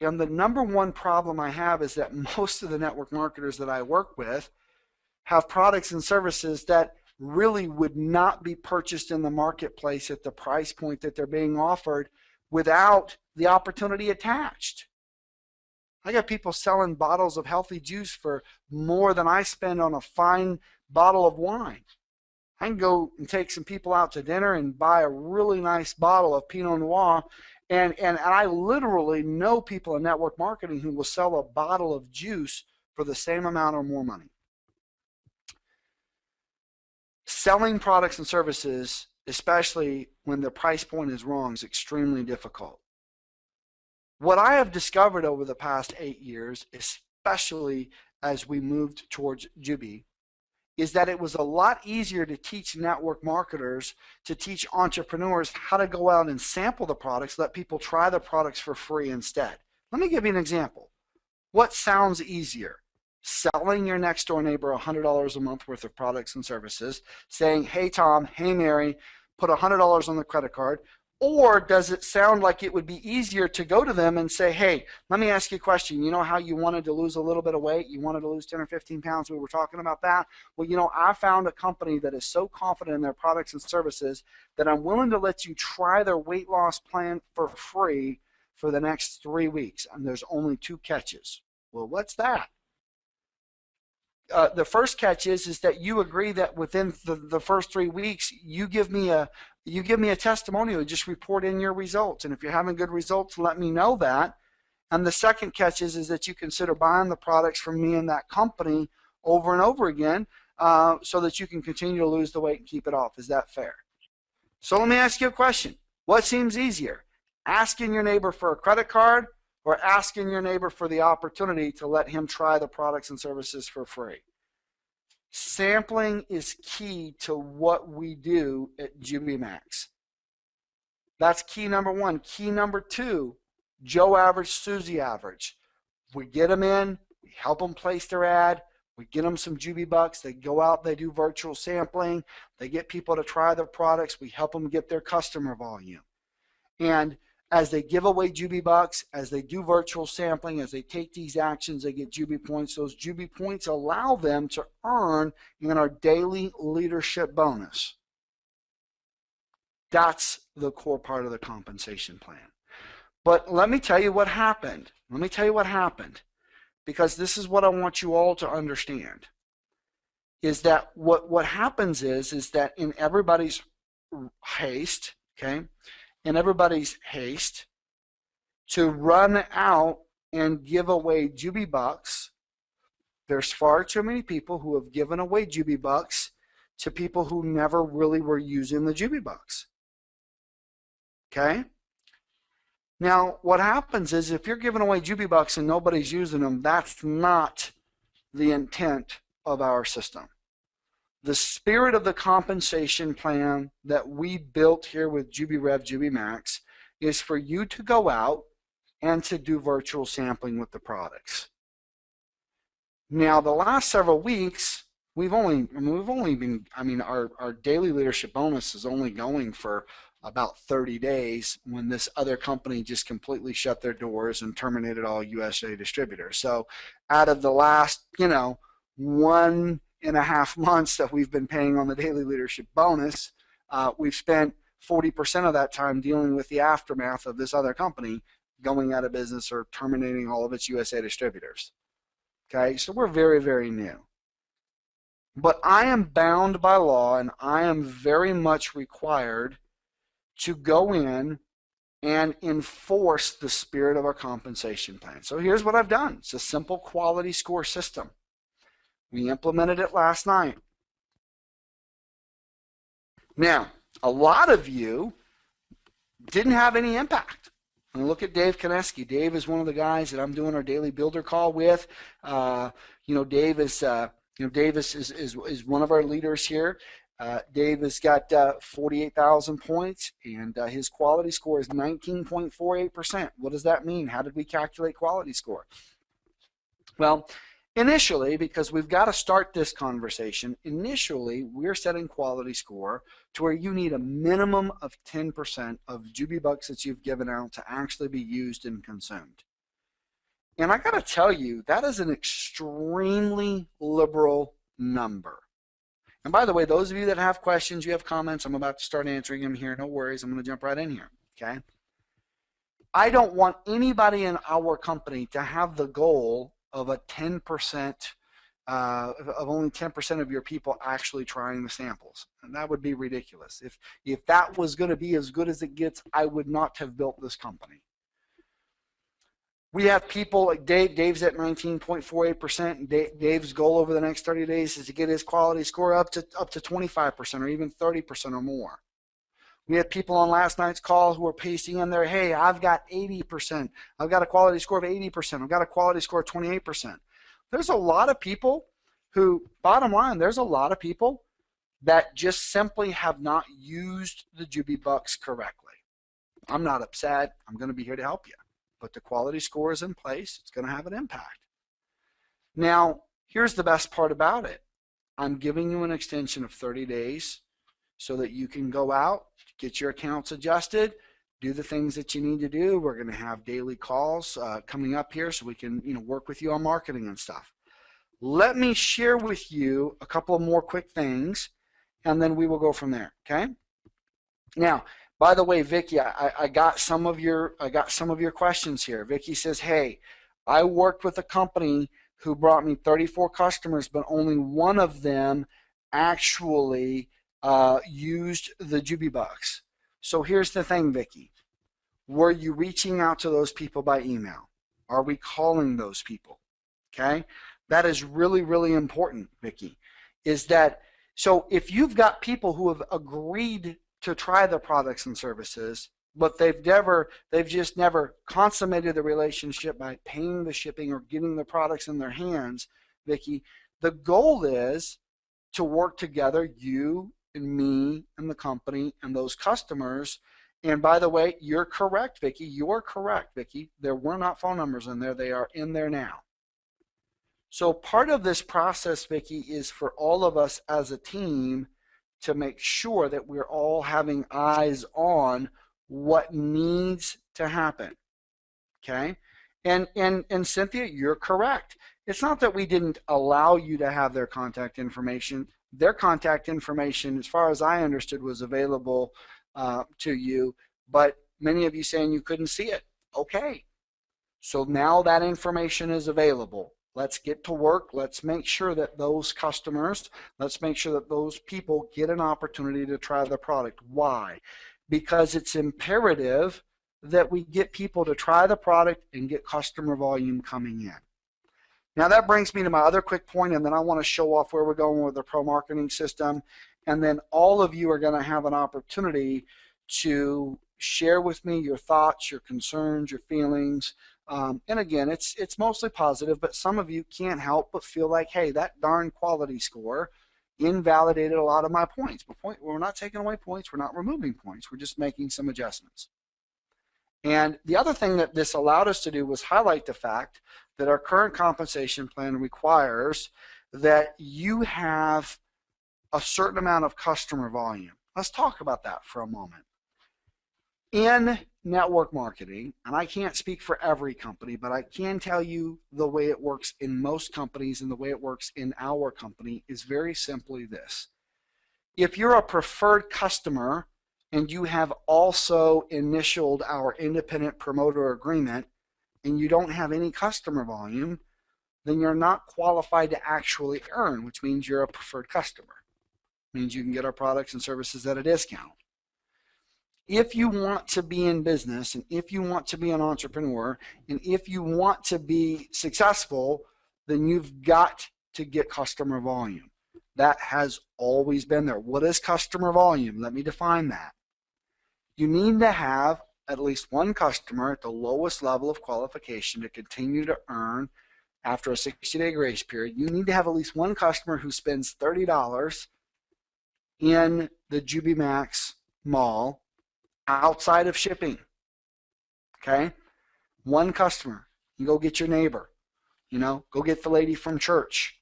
And the number one problem I have is that most of the network marketers that I work with have products and services that really would not be purchased in the marketplace at the price point that they're being offered without the opportunity attached. I got people selling bottles of healthy juice for more than I spend on a fine bottle of wine. I can go and take some people out to dinner and buy a really nice bottle of Pinot Noir, and I literally know people in network marketing who will sell a bottle of juice for the same amount or more money. Selling products and services, especially when the price point is wrong, is extremely difficult. What I have discovered over the past 8 years, especially as we moved towards Jubi, is that it was a lot easier to teach network marketers, to teach entrepreneurs how to go out and sample the products, let people try the products for free instead. Let me give you an example. What sounds easier? Selling your next door neighbor $100 a month worth of products and services, saying, hey Tom, hey Mary, put $100 on the credit card, or does it sound like it would be easier to go to them and say, hey, let me ask you a question. You know how you wanted to lose a little bit of weight? You wanted to lose 10 or 15 pounds? We were talking about that. Well, you know, I found a company that is so confident in their products and services that I'm willing to let you try their weight loss plan for free for the next 3 weeks. And there's only 2 catches. Well, what's that? The first catch is that you agree that within the first 3 weeks, you give me a testimonial. Just report in your results, and if you're having good results, let me know that. And the second catch is that you consider buying the products from me and that company over and over again, so that you can continue to lose the weight and keep it off. Is that fair? So let me ask you a question. What seems easier, asking your neighbor for a credit card, or asking your neighbor for the opportunity to let him try the products and services for free? Sampling is key to what we do at JubiMax. That's key number 1. Key number 2, Joe average, Susie average. We get them in, we help them place their ad, we get them some Jubi bucks, they go out, they do virtual sampling, they get people to try their products, we help them get their customer volume. And as they give away Jubi bucks, as they do virtual sampling, as they take these actions, they get Jubi points. Those Jubi points allow them to earn in our daily leadership bonus. That's the core part of the compensation plan. But let me tell you what happened. Let me tell you what happened, because this is what I want you all to understand, is that what happens is that in everybody's haste, okay, in everybody's haste to run out and give away Jubi bucks, there's far too many people who have given away Jubi bucks to people who never really were using the Jubi bucks. Okay? Now, what happens is if you're giving away Jubi bucks and nobody's using them, that's not the intent of our system. The spirit of the compensation plan that we built here with JubiRev, Jubi Max, is for you to go out and to do virtual sampling with the products. Now, the last several weeks, we've only been, our daily leadership bonus is only going for about 30 days when this other company just completely shut their doors and terminated all USA distributors. So out of the last, 1.5 months that we've been paying on the daily leadership bonus, we've spent 40% of that time dealing with the aftermath of this other company going out of business or terminating all of its USA distributors. Okay, so we're very, very new. But I am bound by law, and I am very much required to go in and enforce the spirit of our compensation plan. So here's what I've done. It's a simple quality score system. We implemented it last night. Now, a lot of you didn't have any impact. And look at Dave Koneski. Dave is one of the guys that I'm doing our daily builder call with. Dave is one of our leaders here. Dave has got 48,000 points, and his quality score is 19.48%. What does that mean? How did we calculate quality score? Well, initially, because we've got to start this conversation, initially we're setting quality score to where you need a minimum of 10% of Jubi bucks that you've given out to actually be used and consumed. And I got to tell you, that is an extremely liberal number. And by the way, those of you that have questions, you have comments, I'm about to start answering them here. No worries, I'm going to jump right in here, okay? I don't want anybody in our company to have the goal of a 10%, of only 10% of your people actually trying the samples. And that would be ridiculous. If that was going to be as good as it gets, I would not have built this company. We have people like Dave. Dave's at 19.48%. And Dave's goal over the next 30 days is to get his quality score up to 25% or even 30% or more. We had people on last night's call who were pasting in there, hey, I've got 80%. I've got a quality score of 80%. I've got a quality score of 28%. There's a lot of people who, bottom line, there's a lot of people that just simply have not used the Jubi bucks correctly. I'm not upset. I'm going to be here to help you. But the quality score is in place. It's going to have an impact. Now, here's the best part about it. I'm giving you an extension of 30 days so that you can go out, get your accounts adjusted, do the things that you need to do. We're going to have daily calls coming up here so we can work with you on marketing and stuff. Let me share with you a couple of more quick things, and then we will go from there, okay? Now, by the way, Vicky, I got some of your questions here. Vicky says, "Hey, I worked with a company who brought me 34 customers, but only one of them actually used the Jubi bucks." So here's the thing, Vicky. Were you reaching out to those people by email? Are we calling those people? Okay, that is really, really important, Vicky. Is that so? If you've got people who have agreed to try the products and services, but they've just never consummated the relationship by paying the shipping or getting the products in their hands, Vicky, the goal is to work together, you and me and the company and those customers. And by the way, you're correct, Vicky. You're correct, Vicky. There were not phone numbers in there. They are in there now. So part of this process, Vicky, is for all of us as a team to make sure that we're all having eyes on what needs to happen, okay? And Cynthia, you're correct. It's not that we didn't allow you to have their contact information. Their contact information, as far as I understood, was available to you, but many of you saying you couldn't see it. Okay, so now that information is available. Let's get to work. Let's make sure that those customers, let's make sure that those people get an opportunity to try the product. Why? Because it's imperative that we get people to try the product and get customer volume coming in. Now that brings me to my other quick point, and then I want to show off where we're going with the pro marketing system, and then all of you are going to have an opportunity to share with me your thoughts, your concerns, your feelings. And again, it's mostly positive, but some of you can't help but feel like, hey, that darn quality score invalidated a lot of my points. But we're not taking away points. We're not removing points. We're just making some adjustments. And the other thing that this allowed us to do was highlight the fact that our current compensation plan requires that you have a certain amount of customer volume. Let's talk about that for a moment. In network marketing, and I can't speak for every company, but I can tell you the way it works in most companies and the way it works in our company is very simply this. If you're a preferred customer and you have also initialed our independent promoter agreement and you don't have any customer volume, then you're not qualified to actually earn, which means you're a preferred customer. It means you can get our products and services at a discount. If you want to be in business, and if you want to be an entrepreneur, and if you want to be successful, then you've got to get customer volume. That has always been there. What is customer volume? Let me define that. You need to have at least one customer at the lowest level of qualification to continue to earn after a 60-day grace period. You need to have at least one customer who spends $30 in the Jubi Max mall outside of shipping. Okay? One customer. You go get your neighbor. Go get the lady from church.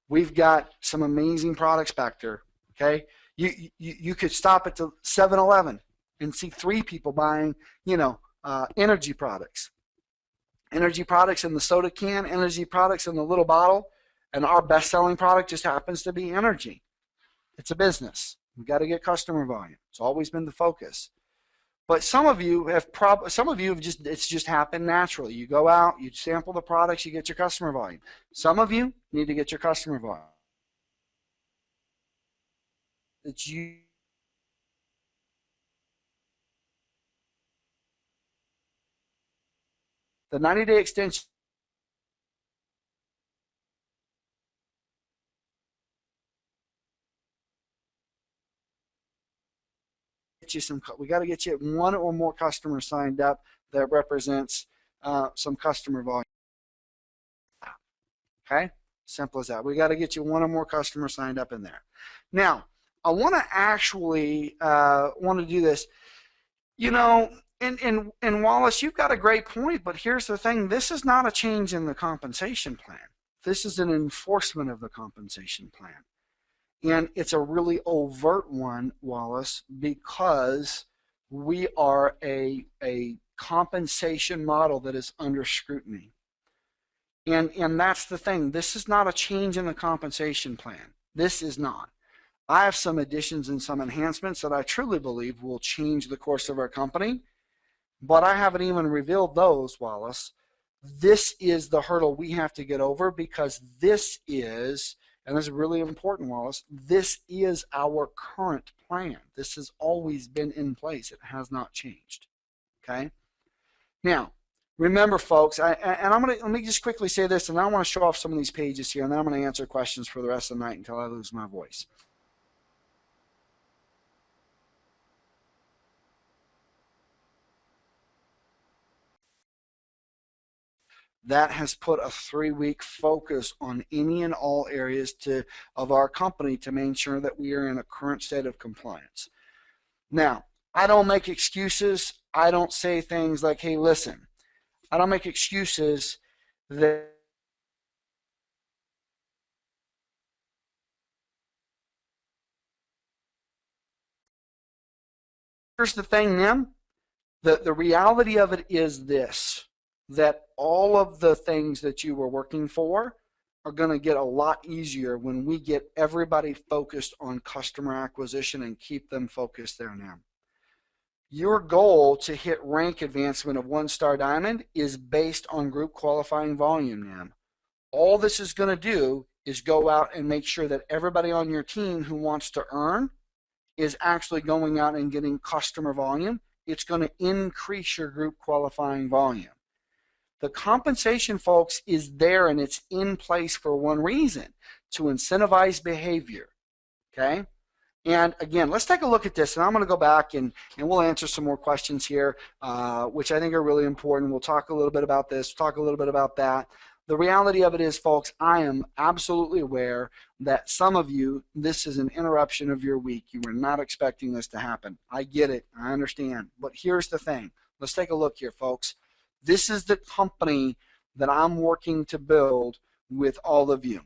We've got some amazing products back there. Okay? You could stop at the 7-Eleven and see 3 people buying, energy products. Energy products in the soda can, energy products in the little bottle, and our best-selling product just happens to be energy. It's a business. We've got to get customer volume. It's always been the focus. But some of you have it's just happened naturally. You go out, you sample the products, you get your customer volume. Some of you need to get your customer volume. It's you. The 90-day extension we got to get you 1 or more customers signed up that represents some customer volume. Okay, simple as that. We got to get you 1 or more customers signed up in there. Now, I want to actually do this. And Wallace, you've got a great point, but here's the thing: this is not a change in the compensation plan. This is an enforcement of the compensation plan. And it's a really overt one, Wallace, because we are a compensation model that is under scrutiny. And that's the thing. This is not a change in the compensation plan. This is not. I have some additions and some enhancements that I truly believe will change the course of our company, but I haven't even revealed those, Wallace. This is the hurdle we have to get over, because this is, and this is really important, Wallace, this is our current plan. This has always been in place. It has not changed. Okay? Now, remember, folks, let me just quickly say this, and I want to show off some of these pages here, and then I'm going to answer questions for the rest of the night until I lose my voice. That has put a 3-week focus on any and all areas of our company to make sure that we are in a current state of compliance. Now, I don't make excuses. I don't say things like, hey, listen. I don't make excuses that here's the thing, Nim. The reality of it is this, that all of the things that you were working for are going to get a lot easier when we get everybody focused on customer acquisition and keep them focused there now. Your goal to hit rank advancement of 1-star diamond is based on group qualifying volume now. All this is going to do is go out and make sure that everybody on your team who wants to earn is actually going out and getting customer volume. It's going to increase your group qualifying volume. The compensation, folks, is there, and it's in place for one reason: to incentivize behavior. Okay? And again, let's take a look at this, and I'm going to go back and we'll answer some more questions here, which I think are really important. We'll talk a little bit about this, talk a little bit about that. The reality of it is, folks, I am absolutely aware that some of you, this is an interruption of your week. You were not expecting this to happen. I get it. I understand. But here's the thing. Let's take a look here, folks. This is the company that I'm working to build with all of you.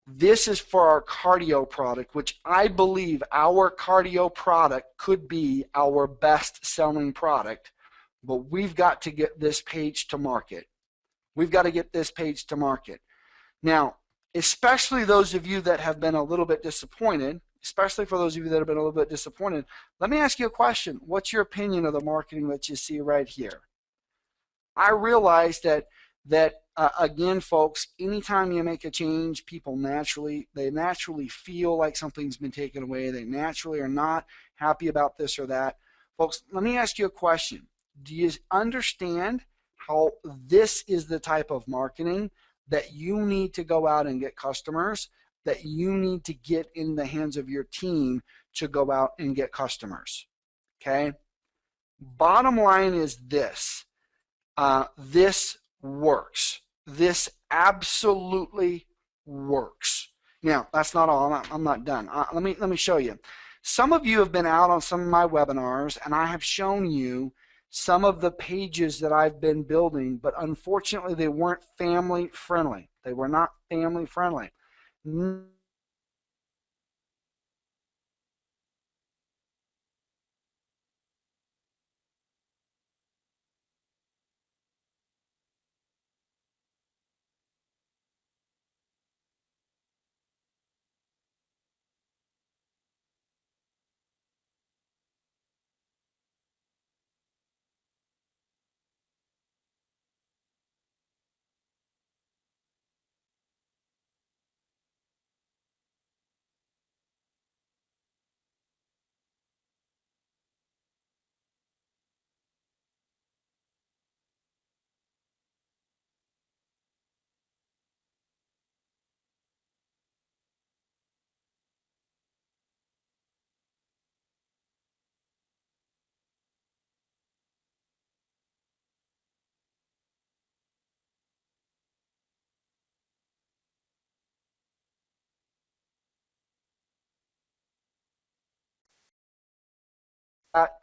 This is for our cardio product, which I believe our cardio product could be our best-selling product, but we've got to get this page to market. We've got to get this page to market. Now, especially those of you that have been a little bit disappointed, let me ask you a question. What's your opinion of the marketing that you see right here? I realize that again, folks, anytime you make a change, people naturally feel like something's been taken away. They naturally are not happy about this or that. Folks, let me ask you a question. Do you understand how this is the type of marketing that you need to go out and get customers, that you need to get in the hands of your team to go out and get customers? Okay? Bottom line is this. This works. This absolutely works. Now, that's not all. I'm not done. Let me show you. Some of you have been out on some of my webinars, and I have shown you some of the pages that I've been building, but unfortunately, they weren't family friendly. They were not family friendly.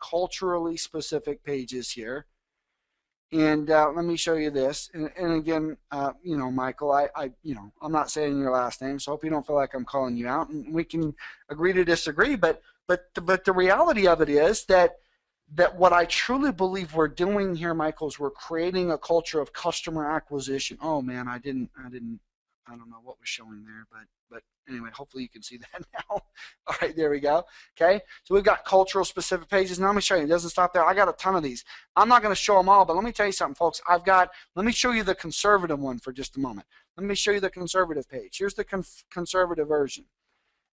Culturally specific pages here. And let me show you this. And again, you know, Michael, you know, I'm not saying your last name, so I hope you don't feel like I'm calling you out. And we can agree to disagree. But the reality of it is that what I truly believe we're doing here, Michael, is we're creating a culture of customer acquisition. Oh man, I don't know what was showing there, but anyway, hopefully you can see that now. All right, there we go. Okay, so we've got cultural specific pages. Now let me show you. It doesn't stop there. I got a ton of these. I'm not going to show them all, but let me tell you something, folks. Let me show you the conservative one for just a moment. Let me show you the conservative page. Here's the conservative version.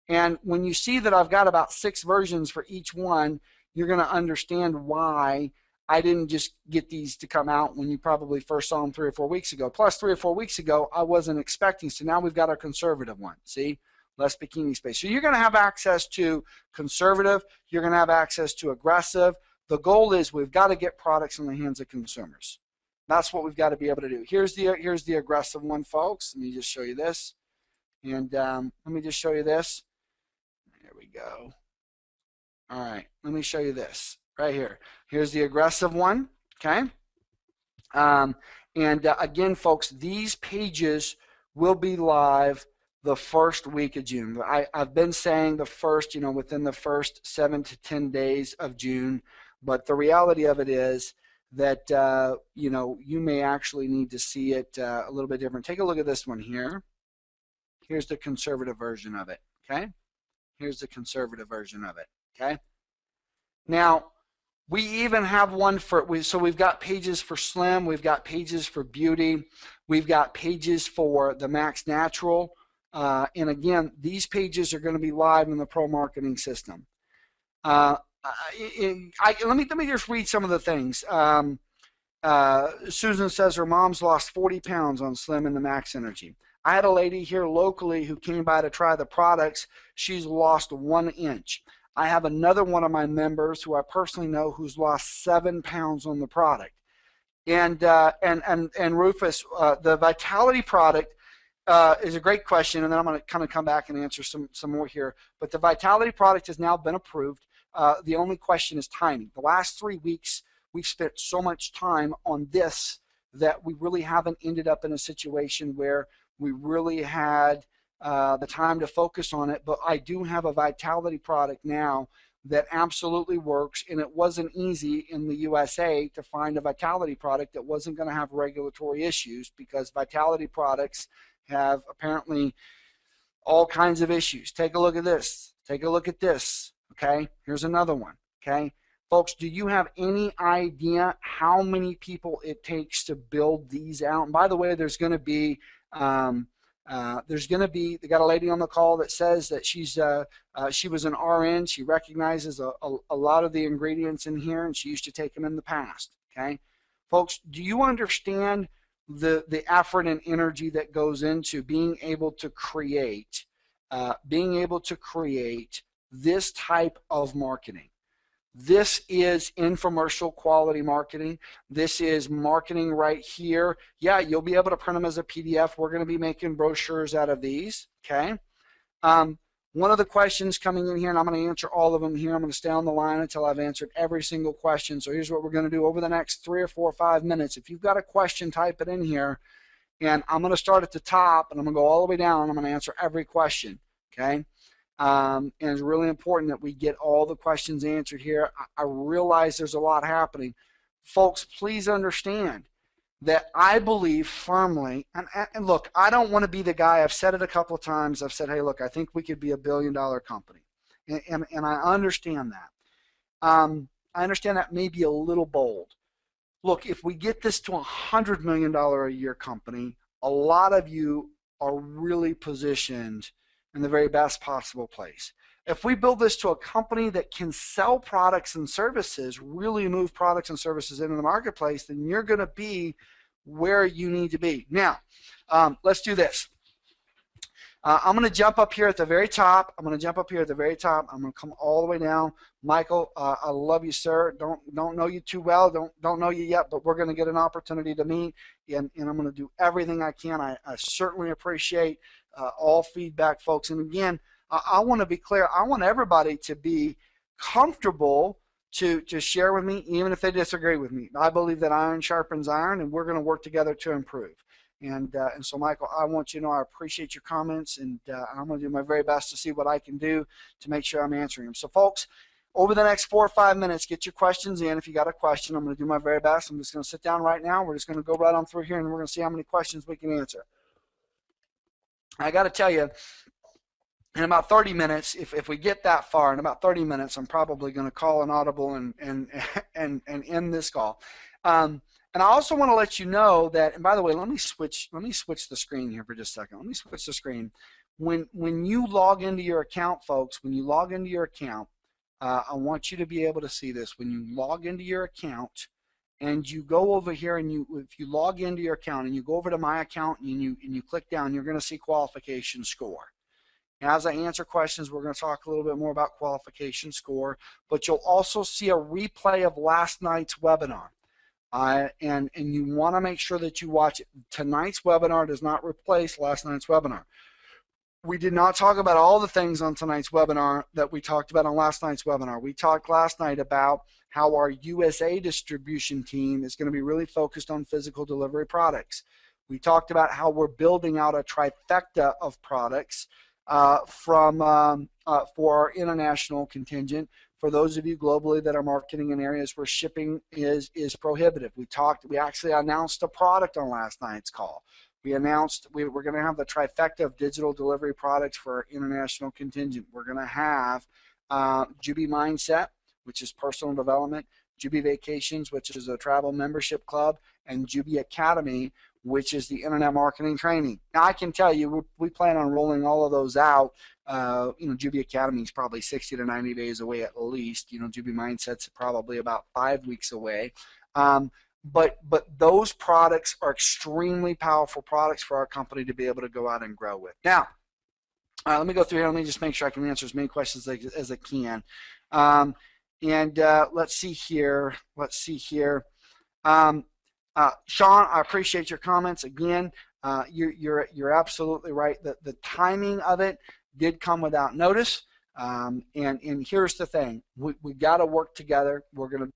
And when you see that I've got about 6 versions for each one, you're going to understand why I didn't just get these to come out when you probably first saw them 3 or 4 weeks ago. Plus, 3 or 4 weeks ago, I wasn't expecting. So now we've got our conservative one. See? Less bikini space. So you're going to have access to conservative. You're going to have access to aggressive. The goal is we've got to get products in the hands of consumers. That's what we've got to be able to do. Here's the aggressive one, folks. Let me just show you this. And let me just show you this. There we go. All right. Let me show you this right here. Here's the aggressive one. Okay. Again, folks, these pages will be live the first week of June. I've been saying the first, you know, within the first 7 to 10 days of June, but the reality of it is that, you know, you may actually need to see it a little bit different. Take a look at this one here. Here's the conservative version of it, okay? Here's the conservative version of it, okay? Now, we even have one so we've got pages for slim, we've got pages for beauty, we've got pages for the Max Natural, and again, these pages are going to be live in the Pro Marketing System. Let me just read some of the things. Susan says her mom's lost 40 pounds on Slim and the Max Energy. I had a lady here locally who came by to try the products. She's lost 1 inch. I have another one of my members who I personally know who's lost 7 pounds on the product. And Rufus, the Vitality product is a great question, and then I'm going to kind of come back and answer some more here. But the Vitality product has now been approved. The only question is timing. The last 3 weeks, we've spent so much time on this that we really haven't ended up in a situation where we really had the time to focus on it. But I do have a Vitality product now that absolutely works, and it wasn't easy in the USA to find a Vitality product that wasn't going to have regulatory issues, because Vitality products have apparently all kinds of issues. Take a look at this. Take a look at this. Okay, here's another one. Okay, folks, do you have any idea how many people it takes to build these out? And by the way, there's going to be they got a lady on the call that says that she was an RN. She recognizes a lot of the ingredients in here, and she used to take them in the past. Okay, folks, do you understand the effort and energy that goes into being able to create this type of marketing? This is infomercial quality marketing. This is marketing right here. Yeah, you'll be able to print them as a PDF. We're going to be making brochures out of these, okay? One of the questions coming in here, and I'm going to answer all of them here. I'm going to stay on the line until I've answered every single question. So here's what we're going to do over the next 3 or 4 or 5 minutes. If you've got a question, type it in here. And I'm going to start at the top, and I'm going to go all the way down. I'm going to answer every question, okay? And it's really important that we get all the questions answered here. I realize there's a lot happening. Folks, please understand that I believe firmly, and look, I don't want to be the guy, I've said it a couple of times, I've said, hey, look, I think we could be $1 billion company. And I understand that. I understand that may be a little bold. Look, if we get this to $100 million a year company, a lot of you are really positioned in the very best possible place. If we build this to a company that can sell products and services, really move products and services into the marketplace, then you're going to be where you need to be. Now, let's do this. I'm going to jump up here at the very top. I'm going to jump up here at the very top. I'm going to come all the way down. Michael, I love you, sir. Don't know you too well. Don't know you yet, but we're going to get an opportunity to meet, and I'm going to do everything I can. I certainly appreciate all feedback, folks. And again, I want to be clear. I want everybody to be comfortable to share with me, even if they disagree with me. I believe that iron sharpens iron, and we're going to work together to improve. And so, Michael, I want you to know I appreciate your comments, and I'm going to do my very best to see what I can do to make sure I'm answering them. So, folks, over the next 4 or 5 minutes, get your questions in. If you got a question, I'm going to do my very best. I'm just going to sit down right now. We're just going to go right on through here, and we're going to see how many questions we can answer. I got to tell you, in about 30 minutes, if we get that far, in about 30 minutes, I'm probably going to call an audible and end this call. And I also want to let you know that, and by the way, let me switch the screen here for just a second. Let me switch the screen. When you log into your account, folks, when you log into your account, I want you to be able to see this. When you log into your account and you go over here and if you log into your account and you go over to my account and you click down, you're going to see qualification score. As I answer questions, we're going to talk a little bit more about qualification score, but you'll also see a replay of last night's webinar. And you want to make sure that you watch it. Tonight's webinar does not replace last night's webinar. We did not talk about all the things on tonight's webinar that we talked about on last night's webinar. We talked last night about how our USA distribution team is going to be really focused on physical delivery products. We talked about how we're building out a trifecta of products for our international contingent. For those of you globally that are marketing in areas where shipping is prohibitive. We actually announced a product on last night's call. We announced we're going to have the trifecta of digital delivery products for our international contingent. We're going to have Jubi Mindset, which is personal development, Jubi Vacations, which is a travel membership club, and Jubi Academy, which is the internet marketing training. Now, I can tell you, we plan on rolling all of those out. Jubi Academy is probably 60 to 90 days away at least. Jubi Mindset's probably about 5 weeks away. But those products are extremely powerful products for our company to be able to go out and grow with. Now, let me go through here. Let me just make sure I can answer as many questions as I can. Let's see here. Sean, I appreciate your comments. Again, you're absolutely right. The timing of it did come without notice. And here's the thing. We got to work together. We're going to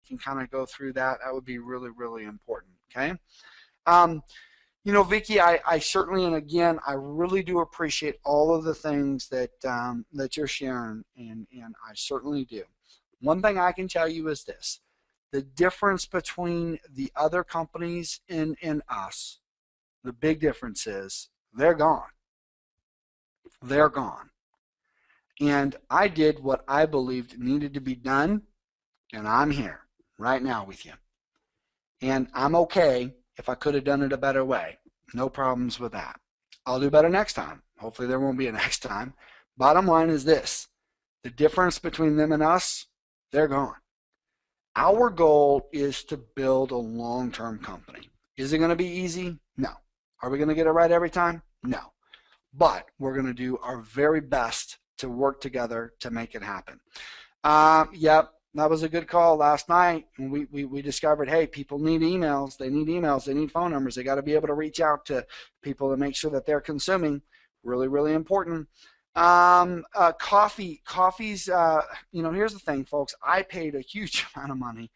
can kind of go through that. That would be really, really important. Okay. Vicki, I certainly, and again, I really do appreciate all of the things that that you're sharing, and I certainly do. One thing I can tell you is this: the difference between the other companies and us, the big difference is they're gone. They're gone. And I did what I believed needed to be done, and I'm here right now with you. And I'm okay if I could have done it a better way. No problems with that. I'll do better next time. Hopefully there won't be a next time. Bottom line is this: the difference between them and us, they're gone. Our goal is to build a long-term company. Is it going to be easy? No. Are we going to get it right every time? No. But we're going to do our very best to work together to make it happen. Yep. that was a good call last night. And we discovered, hey, people need emails. They need emails. They need phone numbers. They got to be able to reach out to people to make sure that they're consuming. Really, really important. Coffee's, here's the thing, folks. I paid a huge amount of money.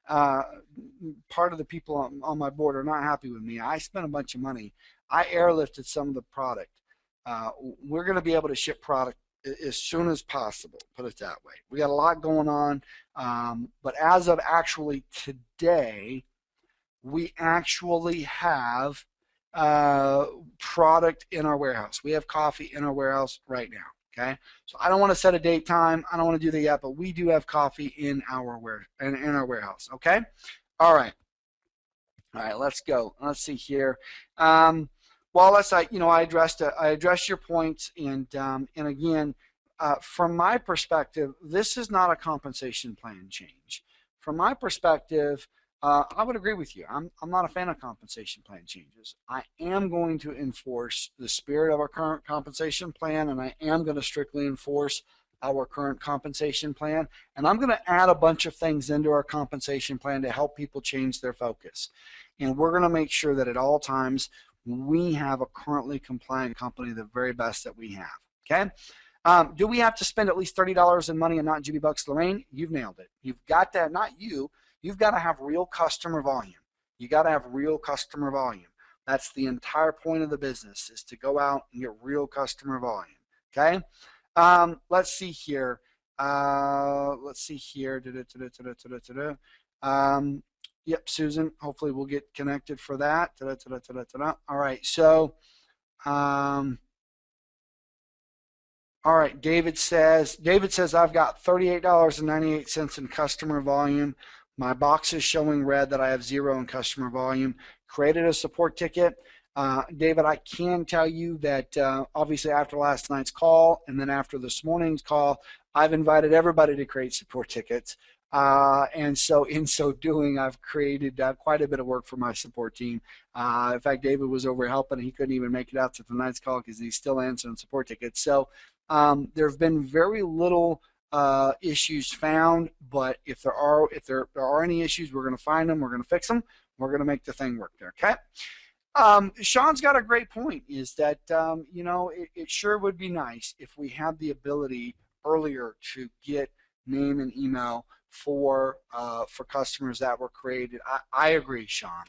Part of the people on my board are not happy with me. I spent a bunch of money. I airlifted some of the product. We're going to be able to ship product as soon as possible, put it that way. We got a lot going on, but as of actually today, we actually have product in our warehouse. We have coffee in our warehouse right now. Okay, so I don't want to set a date time. I don't want to do that yet, but we do have coffee in our warehouse. Okay, all right, let's go. Let's see here. Well, I addressed your points, and again, from my perspective, this is not a compensation plan change. From my perspective, I would agree with you. I'm not a fan of compensation plan changes. I am going to enforce the spirit of our current compensation plan, and I am going to strictly enforce our current compensation plan, and I'm going to add a bunch of things into our compensation plan to help people change their focus. And we're going to make sure that at all times we have a currently compliant company, the very best that we have. Okay? Do we have to spend at least $30 in money and not Jubi Bucks, Lorraine? You've nailed it. You've got that, not you. You've got to have real customer volume. You got to have real customer volume. That's the entire point of the business, is to go out and get real customer volume. Okay? Let's see here. Yep, Susan. Hopefully we'll get connected for that. All right. So, all right. David says I've got $38.98 in customer volume. My box is showing red that I have 0 in customer volume. Created a support ticket. David, I can tell you that obviously after last night's call and then after this morning's call, I've invited everybody to create support tickets. And so in so doing, I've created quite a bit of work for my support team. In fact, David was over helping. He couldn't even make it out to tonight's call because he's still answering support tickets. So there have been very little issues found, but if there are any issues, we're going to find them, we're going to fix them, we're going to make the thing work there. Okay. Sean's got a great point, is that it sure would be nice if we had the ability earlier to get name and email for customers that were created. I agree, Sean.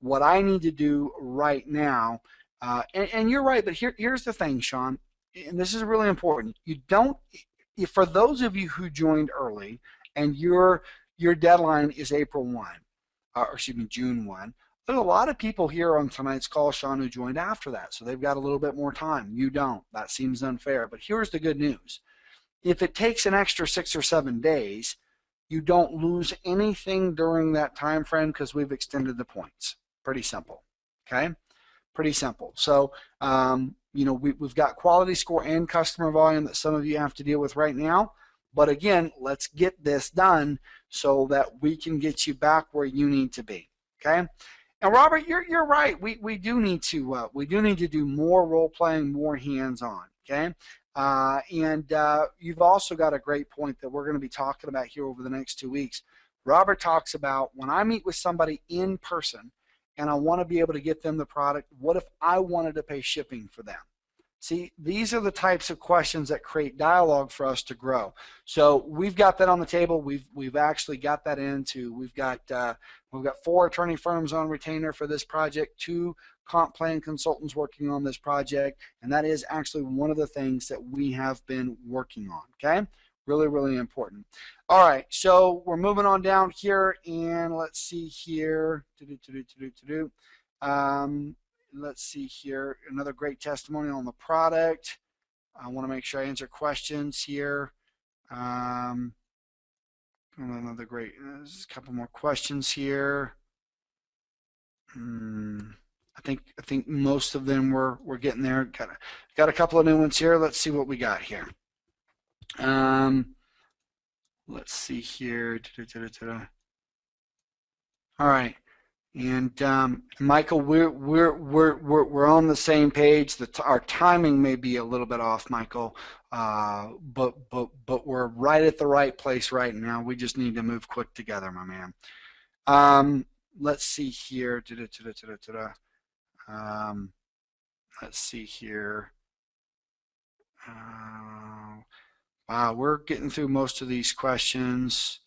What I need to do right now, and you're right, but here's the thing, Sean, and this is really important. For those of you who joined early and your deadline is June 1, there's a lot of people here on tonight's call, Sean, who joined after that, so they've got a little bit more time. You don't. That seems unfair, but here's the good news. If it takes an extra 6 or 7 days, you don't lose anything during that time frame because we've extended the points. Pretty simple. Okay? Pretty simple. So, we've got quality score and customer volume that some of you have to deal with right now. But again, let's get this done so that we can get you back where you need to be. Okay? And Robert, you're right. We do need to do more role playing, more hands-on. Okay? And you've also got a great point that we're going to be talking about here over the next 2 weeks. Robert talks about when I meet with somebody in person and I want to be able to get them the product, what if I wanted to pay shipping for them? See, these are the types of questions that create dialogue for us to grow. So we've got that on the table. We've actually got that into. We've got 4 attorney firms on retainer for this project, 2 comp plan consultants working on this project, and that is actually one of the things that we have been working on. Okay, really, really important. All right, so we're moving on down here, and let's see here. Let's see here, another great testimonial on the product. I want to make sure I answer questions here. Another great, there's a couple more questions here. I think most of them we're getting there. Got a couple of new ones here. Let's see what we got here. Let's see here. All right. And Michael, we're on the same page. Our timing may be a little bit off, Michael. but we're right at the right place right now. We just need to move quick together, my man. Let's see here. Let's see here. Wow, we're getting through most of these questions.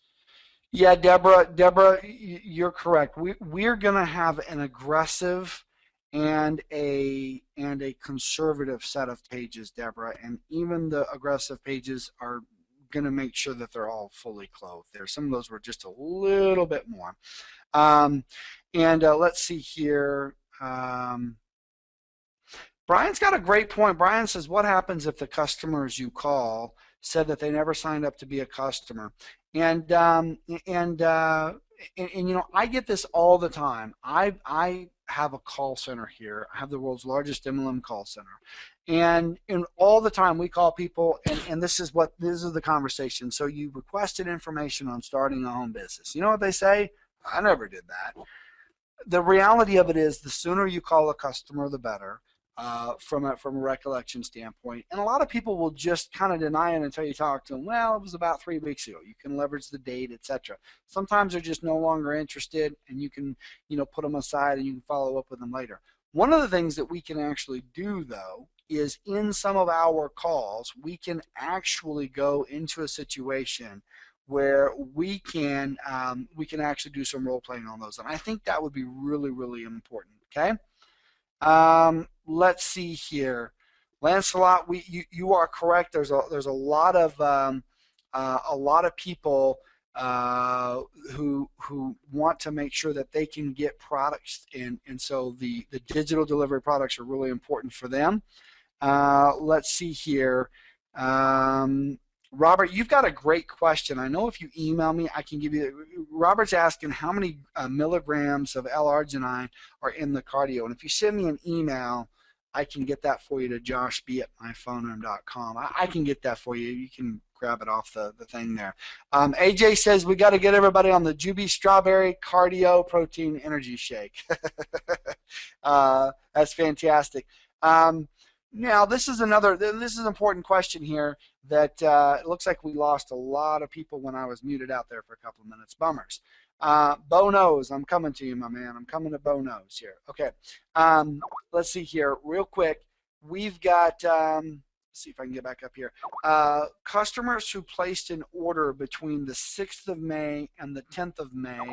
Yeah, Deborah, you're correct. We're going to have an aggressive and a conservative set of pages, Deborah, and even the aggressive pages are going to make sure that they're all fully clothed there. Some of those were just a little bit more. Let's see here. Brian's got a great point. Brian says, what happens if the customers you call said that they never signed up to be a customer? And you know, I get this all the time. I have a call center here. I have the world's largest MLM call center. And all the time we call people, and this is the conversation. So you requested information on starting a home business. You know what they say? I never did that. The reality of it is the sooner you call a customer, the better. From a recollection standpoint, and a lot of people will just kind of deny it until you talk to them. Well, it was about 3 weeks ago. You can leverage the date, etc. Sometimes they're just no longer interested, and you can, you know, put them aside and you can follow up with them later. One of the things that we can actually do, though, is in some of our calls, we can actually go into a situation where we can actually do some role playing on those, and I think that would be really, really important. Okay. Let's see here, Lancelot. You are correct. There's a lot of people who want to make sure that they can get products, and so the digital delivery products are really important for them. Let's see here. Robert, you've got a great question. I know if you email me, I can give you. Robert's asking how many milligrams of L-arginine are in the cardio, and if you send me an email, I can get that for you to joshb@myphoneroom.com. I can get that for you. You can grab it off the thing there. AJ says we got to get everybody on the Jubi Strawberry Cardio Protein Energy Shake. That's fantastic. Now this is an important question here that it looks like we lost a lot of people when I was muted out there for a couple of minutes. Bummers. Bo Nose, I'm coming to you, my man. I'm coming to Bo Nose here. Okay. Let's see here real quick. We've got, let's see if I can get back up here. Customers who placed an order between the 6th of May and the 10th of May,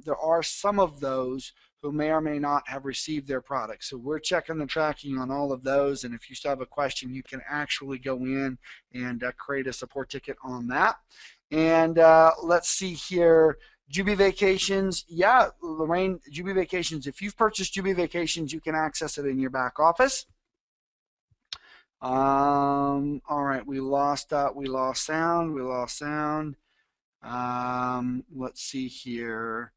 there are some of those who may or may not have received their products. So we're checking the tracking on all of those, and if you still have a question, you can actually go in and create a support ticket on that. And let's see here. Jubi Vacations, yeah, Lorraine, Jubi Vacations. If you've purchased Jubi Vacations, you can access it in your back office. All right, we lost sound. Let's see here.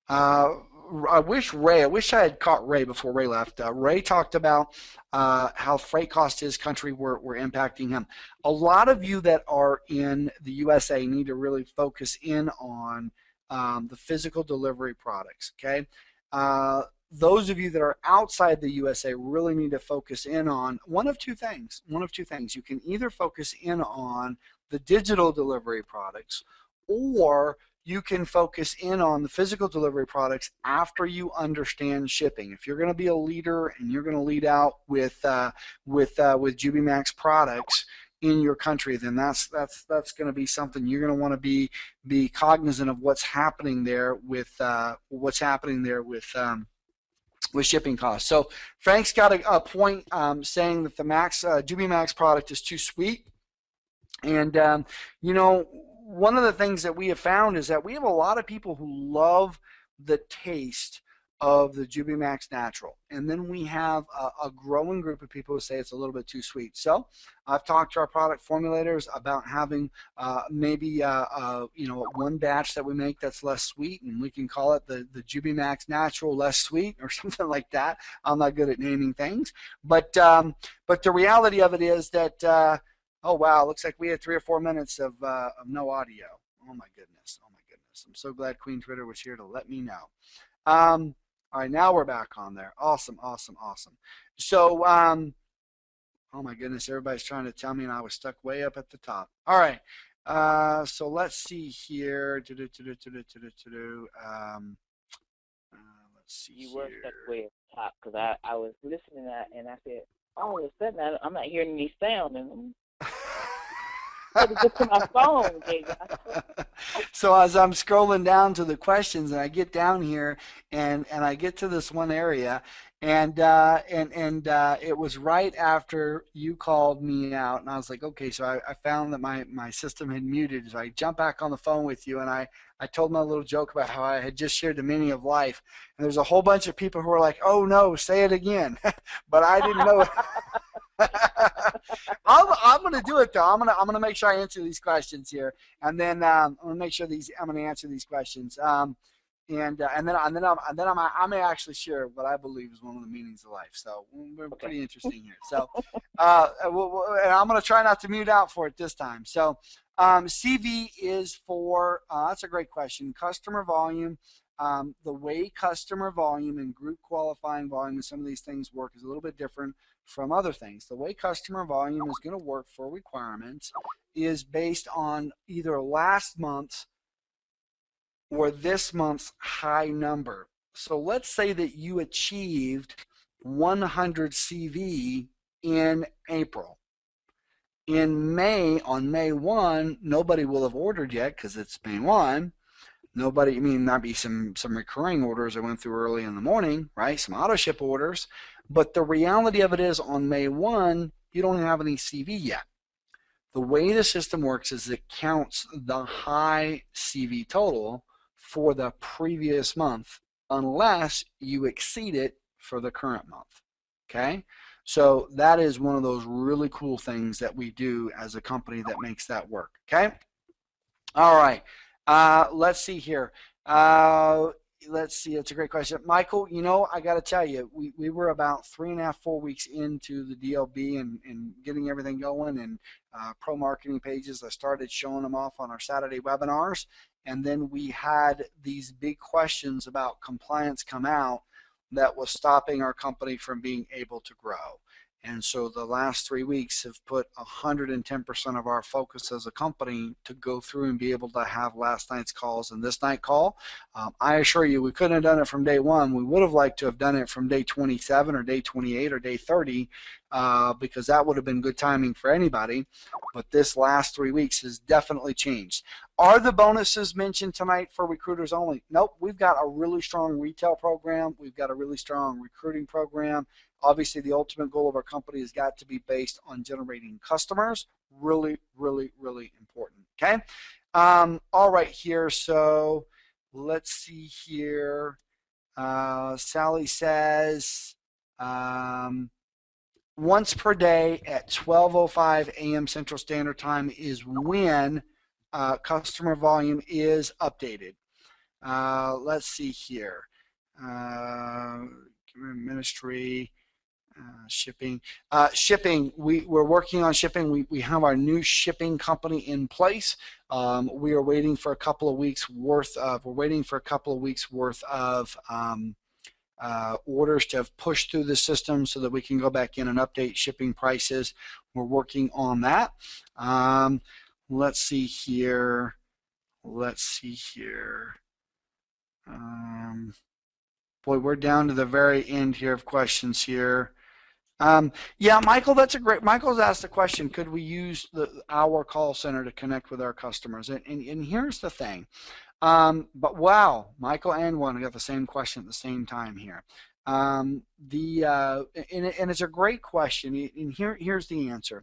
I wish I had caught Ray before Ray left. Ray talked about how freight costs his country were impacting him. A lot of you that are in the USA need to really focus in on the physical delivery products, okay? Those of you that are outside the USA really need to focus in on one of two things. You can either focus in on the digital delivery products, or you can focus in on the physical delivery products after you understand shipping. If you're going to be a leader and you're going to lead out with JubiMax products in your country, then that's going to be something you're going to want to be cognizant of what's happening there with shipping costs. So Frank's got a point saying that the Jubi Max product is too sweet, and you know, one of the things that we have found is that we have a lot of people who love the taste of the Jubi Max Natural, and then we have a growing group of people who say it's a little bit too sweet. So I've talked to our product formulators about having maybe you know, one batch that we make that's less sweet, and we can call it the Jubi Max Natural Less Sweet or something like that. I'm not good at naming things, but the reality of it is that oh wow, looks like we had 3 or 4 minutes of no audio. Oh my goodness. I'm so glad Queen Twitter was here to let me know. All right, now we're back on there. Awesome, awesome, awesome. So, oh my goodness, everybody's trying to tell me, and I was stuck way up at the top. All right, so let's see here. Let's see You here. were stuck way at the top because I was listening to that and I said, all of a sudden I'm not hearing any sound and I had to get to my phone, Jay. So as I'm scrolling down to the questions, and I get down here, and I get to this one area, and it was right after you called me out, and I was like, okay, so I found that my system had muted, so I jumped back on the phone with you, and I told my little joke about how I had just shared the meaning of life, and there's a whole bunch of people who were like, oh no, say it again, but I didn't know. I'm going to do it though. I'm going to make sure I answer these questions here, and then I'm going to make sure I'm going to answer these questions. And then I may actually share what I believe is one of the meanings of life. So we're pretty interesting here. So and I'm going to try not to mute out for it this time. So CV is for that's a great question. Customer volume. The way customer volume and group qualifying volume and some of these things work is a little bit different from other things. The way customer volume is going to work for requirements is based on either last month's or this month's high number. So let's say that you achieved 100 CV in April. In May, on May 1, nobody will have ordered yet because it's May 1. Nobody, I mean, might be some recurring orders that went through early in the morning, right? Some auto ship orders. But the reality of it is on May 1, you don't have any CV yet. The way the system works is it counts the high CV total for the previous month unless you exceed it for the current month. Okay? So that is one of those really cool things that we do as a company that makes that work. Okay? All right. Let's see here. Let's see. It's a great question. Michael, you know, I got to tell you, we were about 3.5, 4 weeks into the DLB and getting everything going and pro marketing pages. I started showing them off on our Saturday webinars. And then we had these big questions about compliance come out that was stopping our company from being able to grow. And so the last 3 weeks have put 110% of our focus as a company to go through and be able to have last night's calls and this night call. I assure you, we couldn't have done it from day 1. We would have liked to have done it from day 27 or day 28 or day 30 because that would have been good timing for anybody. But this last 3 weeks has definitely changed. Are the bonuses mentioned tonight for recruiters only? Nope. We've got a really strong retail program. We've got a really strong recruiting program. Obviously, the ultimate goal of our company has got to be based on generating customers. Really, really, really important. Okay. All right here. So let's see here. Sally says once per day at 12:05 a.m. Central Standard Time is when customer volume is updated. Let's see here. Ministry. Shipping. We're working on shipping. We have our new shipping company in place. We are waiting for a couple of weeks worth of. We're waiting for a couple of weeks worth of orders to have pushed through the system so that we can go back in and update shipping prices. We're working on that. Let's see here. Boy, we're down to the very end here of questions here. Yeah, Michael, that's a great. Michael's asked the question: could we use our call center to connect with our customers? And here's the thing. But wow, Michael and Juan got the same question at the same time here. And it's a great question. And here's the answer.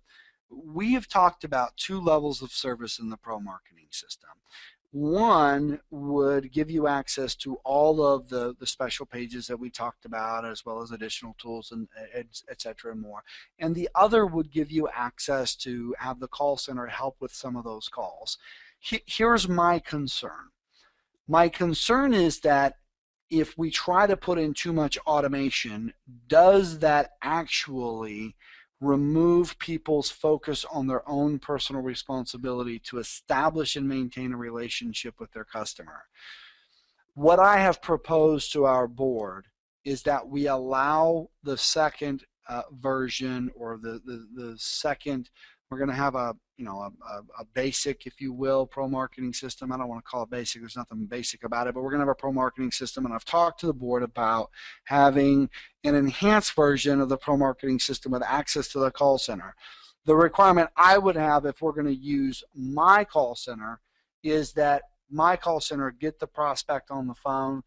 We have talked about 2 levels of service in the pro marketing system. One would give you access to all of the special pages that we talked about, as well as additional tools and et cetera and more. And the other would give you access to have the call center help with some of those calls. Here's my concern. My concern is that if we try to put in too much automation, does that actually remove people's focus on their own personal responsibility to establish and maintain a relationship with their customer? What I have proposed to our board is that we allow the second version, or the second. We're going to have a basic, if you will, pro marketing system. I don't want to call it basic. There's nothing basic about it, but we're going to have a pro marketing system. And I've talked to the board about having an enhanced version of the pro marketing system with access to the call center. The requirement I would have if we're going to use my call center is that my call center get the prospect on the phone,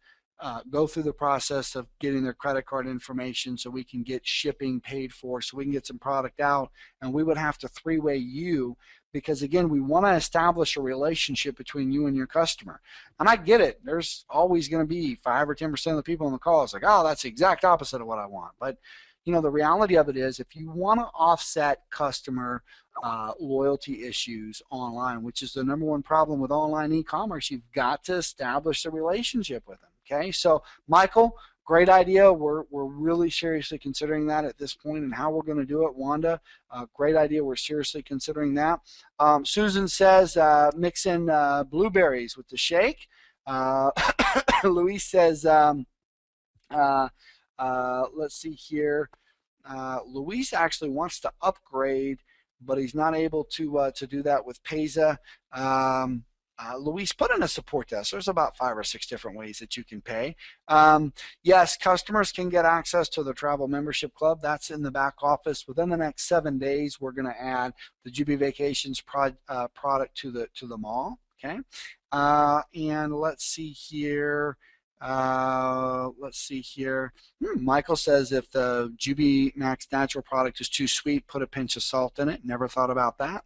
go through the process of getting their credit card information so we can get shipping paid for, so we can get some product out, and we would have to three-way you, because again, we want to establish a relationship between you and your customer. And I get it, there's always going to be 5 or 10% of the people on the call, it's like, oh, that's the exact opposite of what I want. But the reality of it is, if you want to offset customer loyalty issues online, which is the #1 problem with online e-commerce, you've got to establish a relationship with them. Okay, so Michael, great idea. We're really seriously considering that at this point, and how we're going to do it. Wanda, great idea. We're seriously considering that. Susan says mix in blueberries with the shake. Luis says, let's see here. Luis actually wants to upgrade, but he's not able to do that with Payza. Luis, put in a support desk. There's about 5 or 6 different ways that you can pay. Yes, customers can get access to the travel membership club. That's in the back office. Within the next 7 days, we're going to add the Jubi Vacations product to the mall. Okay, and let's see here. Michael says if the Jubi Max natural product is too sweet, put a pinch of salt in it. Never thought about that.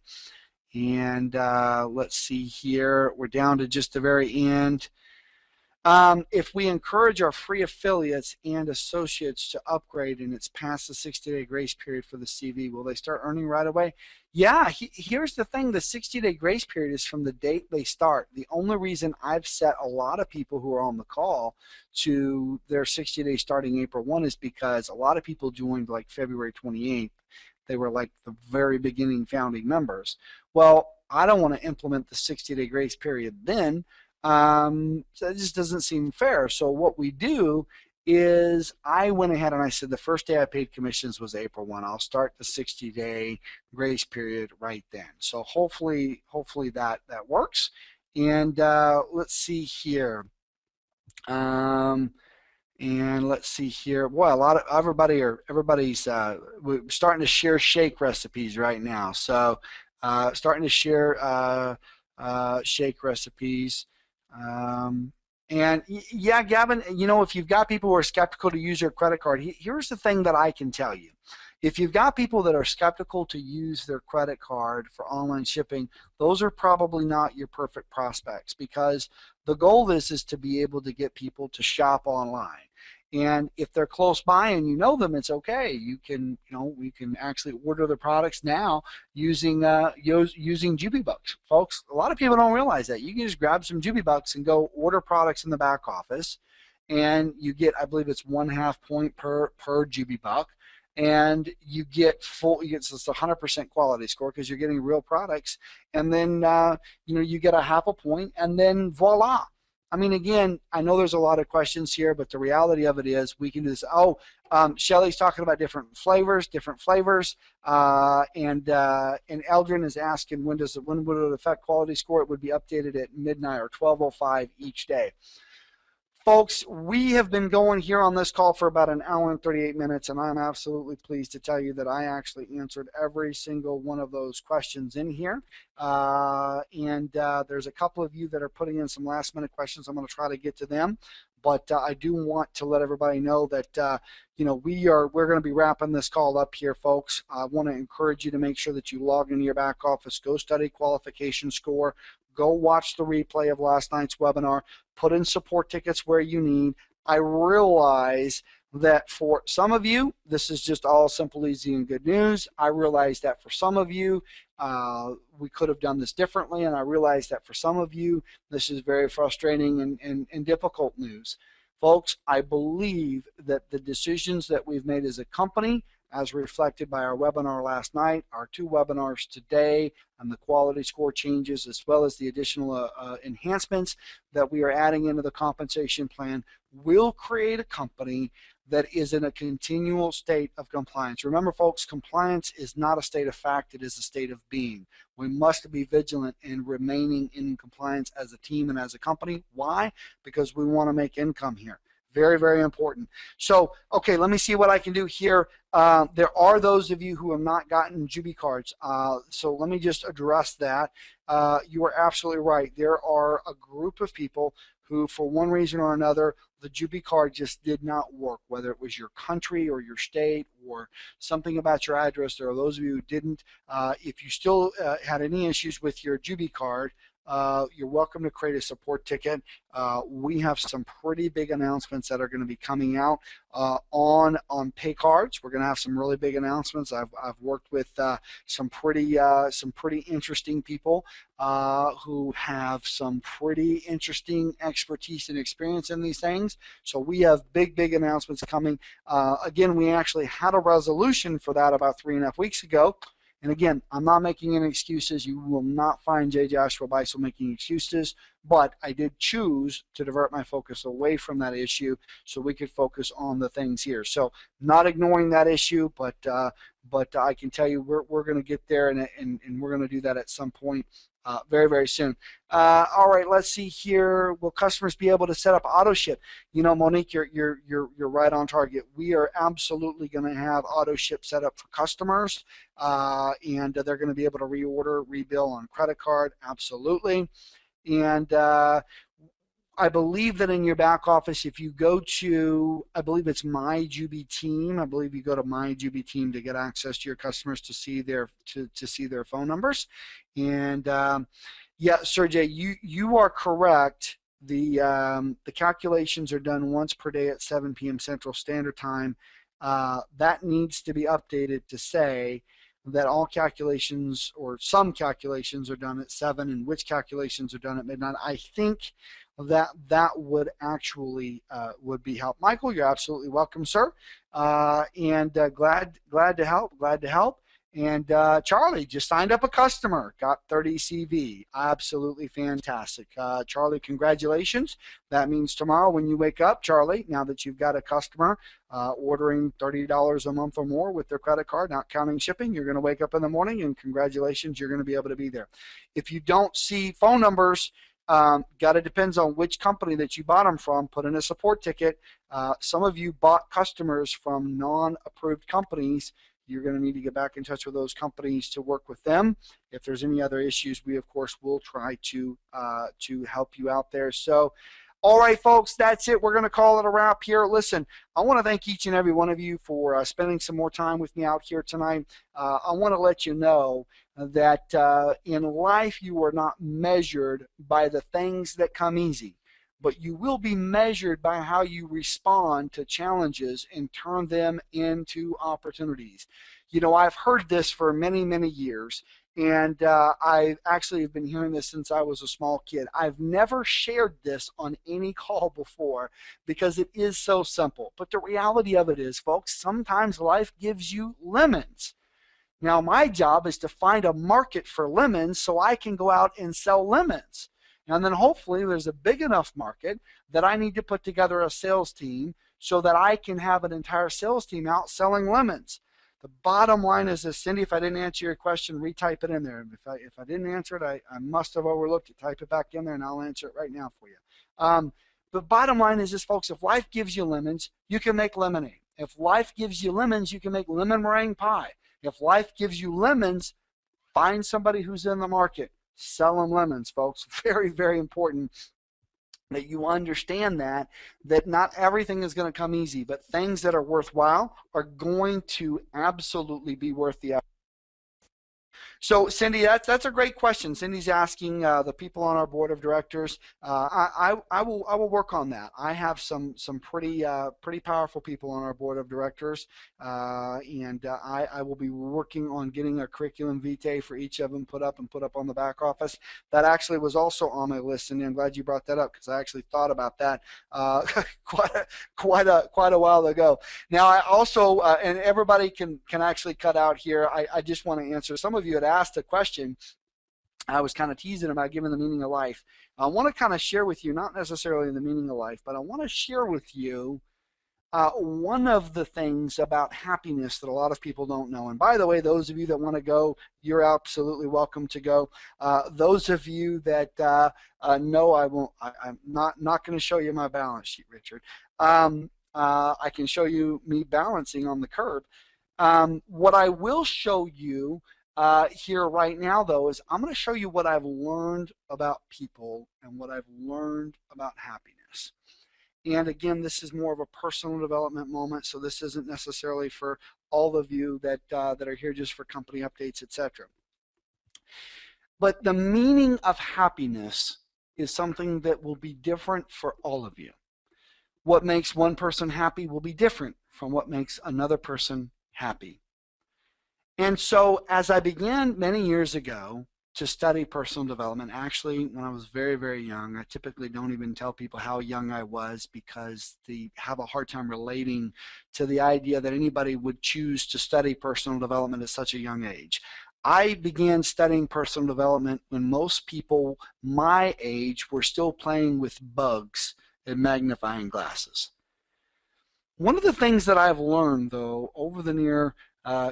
And let's see here. We're down to just the very end. If we encourage our free affiliates and associates to upgrade and it's past the 60-day grace period for the CV, will they start earning right away? Yeah, here's the thing. The 60-day grace period is from the date they start. The only reason I've set a lot of people who are on the call to their 60 days starting April 1 is because a lot of people joined like February 28th. They were like the very beginning founding members. Well, I don't want to implement the 60-day grace period then. So it just doesn't seem fair. So what we do is I went ahead and I said the first day I paid commissions was April 1. I'll start the 60-day grace period right then. So hopefully that works. And let's see here. And let's see here. Well, everybody's we're starting to share shake recipes right now. So starting to share shake recipes. And yeah, Gavin, if you've got people who are skeptical to use your credit card, here's the thing that I can tell you. If you've got people that are skeptical to use their credit card for online shipping, those are probably not your perfect prospects, because the goal is to be able to get people to shop online. And if they're close by and you know them, it's okay. You can, we can actually order the products now using JubiBucks. Folks, a lot of people don't realize that. You can just grab some JubiBucks and go order products in the back office, and you get, I believe it's 1/2 point per JubiBuck, and you get it's a 100% quality score because you're getting real products, and then you get a 1/2 point, and then voila. I mean, again, I know there's a lot of questions here, but the reality of it is we can do this. Shelly's talking about different flavors, and Eldrin is asking when would it affect quality score? It would be updated at midnight or 12:05 each day. Folks, we have been going here on this call for about 1 hour and 38 minutes, and I'm absolutely pleased to tell you that I actually answered every single one of those questions in here. There's a couple of you that are putting in some last-minute questions. I'm going to try to get to them, but I do want to let everybody know that we're going to be wrapping this call up here, folks. I want to encourage you to make sure that you log into your back office, go study qualification score, go watch the replay of last night's webinar, put in support tickets where you need. I realize that for some of you, this is just all simple, easy, and good news. I realize that for some of you, we could have done this differently, and I realize that for some of you, this is very frustrating and difficult news. Folks, I believe that the decisions that we've made as a company, as reflected by our webinar last night, our 2 webinars today, and the quality score changes, as well as the additional enhancements that we are adding into the compensation plan, will create a company that is in a continual state of compliance. Remember, folks, compliance is not a state of fact, it is a state of being. We must be vigilant in remaining in compliance as a team and as a company. Why? Because we want to make income here. Very, very important. So, okay, let me see what I can do here. There are those of you who have not gotten Jubi cards. So let me just address that. You are absolutely right. There are a group of people who, for one reason or another, the Jubi card just did not work, whether it was your country or your state or something about your address. There are those of you who didn't. If you still had any issues with your Jubi card, you're welcome to create a support ticket. We have some pretty big announcements that are going to be coming out on pay cards. We're going to have some really big announcements. I've worked with some pretty interesting people who have some pretty interesting expertise and experience in these things. So we have big announcements coming. Again, we actually had a resolution for that about 3.5 weeks ago. And again, I'm not making any excuses. You will not find J. Joshua Beisel making excuses, but I did choose to divert my focus away from that issue so we could focus on the things here. So not ignoring that issue, but I can tell you we're going to get there, and we're going to do that at some point very soon. All right, let's see here. Will customers be able to set up auto ship? You know, Monique, you're right on target. We are absolutely going to have auto ship set up for customers, and they're going to be able to reorder, rebill on credit card. Absolutely. And I believe that in your back office, if you go to, I believe it's My Jubi Team. I believe you go to My Jubi Team to get access to your customers to see their phone numbers. And yeah, Sergey, you are correct. The calculations are done once per day at 7 p.m. Central Standard Time. That needs to be updated to say that all calculations or some calculations are done at 7 and which calculations are done at midnight. I think that would actually would be help. Michael, you're absolutely welcome, sir, and glad to help. And Charlie just signed up a customer, got 30 CV. Absolutely fantastic. Charlie, congratulations. That means tomorrow when you wake up, Charlie, now that you've got a customer ordering $30 a month or more with their credit card, not counting shipping, you're going to wake up in the morning and congratulations, you're going to be able to be there. If you don't see phone numbers, it depends on which company that you bought them from. Put in a support ticket. Some of you bought customers from non-approved companies. You're going to need to get back in touch with those companies to work with them. If there's any other issues, we of course will try to help you out there. So, all right, folks, that's it. We're going to call it a wrap here. Listen, I want to thank each and every one of you for spending some more time with me out here tonight. I want to let you know that in life you are not measured by the things that come easy, but you will be measured by how you respond to challenges and turn them into opportunities. You know, I've heard this for many years, and I actually have been hearing this since I was a small kid. I've never shared this on any call before because it is so simple. But the reality of it is, folks, sometimes life gives you lemons. Now, my job is to find a market for lemons so I can go out and sell lemons. And then hopefully there's a big enough market that I need to put together a sales team so that I can have an entire sales team out selling lemons. The bottom line is this, Cindy, if I didn't answer your question, retype it in there. If I didn't answer it, I must have overlooked it. Type it back in there and I'll answer it right now for you. The bottom line is this, folks, if life gives you lemons, you can make lemonade. If life gives you lemons, you can make lemon meringue pie. If life gives you lemons, find somebody who's in the market. Sell them lemons, folks. Very important that you understand that not everything is going to come easy, but things that are worthwhile are going to absolutely be worth the effort. So, Cindy, that's a great question. Cindy's asking the people on our board of directors. I will work on that. I have some pretty powerful people on our board of directors, and I will be working on getting a curriculum vitae for each of them put up on the back office. That actually was also on my list, and I'm glad you brought that up because I actually thought about that quite a while ago. Now, I also and everybody can actually cut out here. I just want to answer. Some of you had asked a question. I was kind of teasing about giving the meaning of life. I want to kind of share with you, not necessarily the meaning of life, but I want to share with you one of the things about happiness that a lot of people don't know, and by the way, those of you that want to go, you're absolutely welcome to go. Those of you that know I won't, I'm not going to show you my balance sheet, Richard. I can show you me balancing on the curb. What I will show you here right now, though, is I'm going to show you what I've learned about people and what I've learned about happiness. And again, this is more of a personal development moment, so this isn't necessarily for all of you that are here just for company updates, etc. But the meaning of happiness is something that will be different for all of you. What makes one person happy will be different from what makes another person happy. And so as I began many years ago to study personal development, actually when I was very, very young, I typically don't even tell people how young I was because they have a hard time relating to the idea that anybody would choose to study personal development at such a young age. I began studying personal development when most people my age were still playing with bugs and magnifying glasses. One of the things that I've learned, though, over the near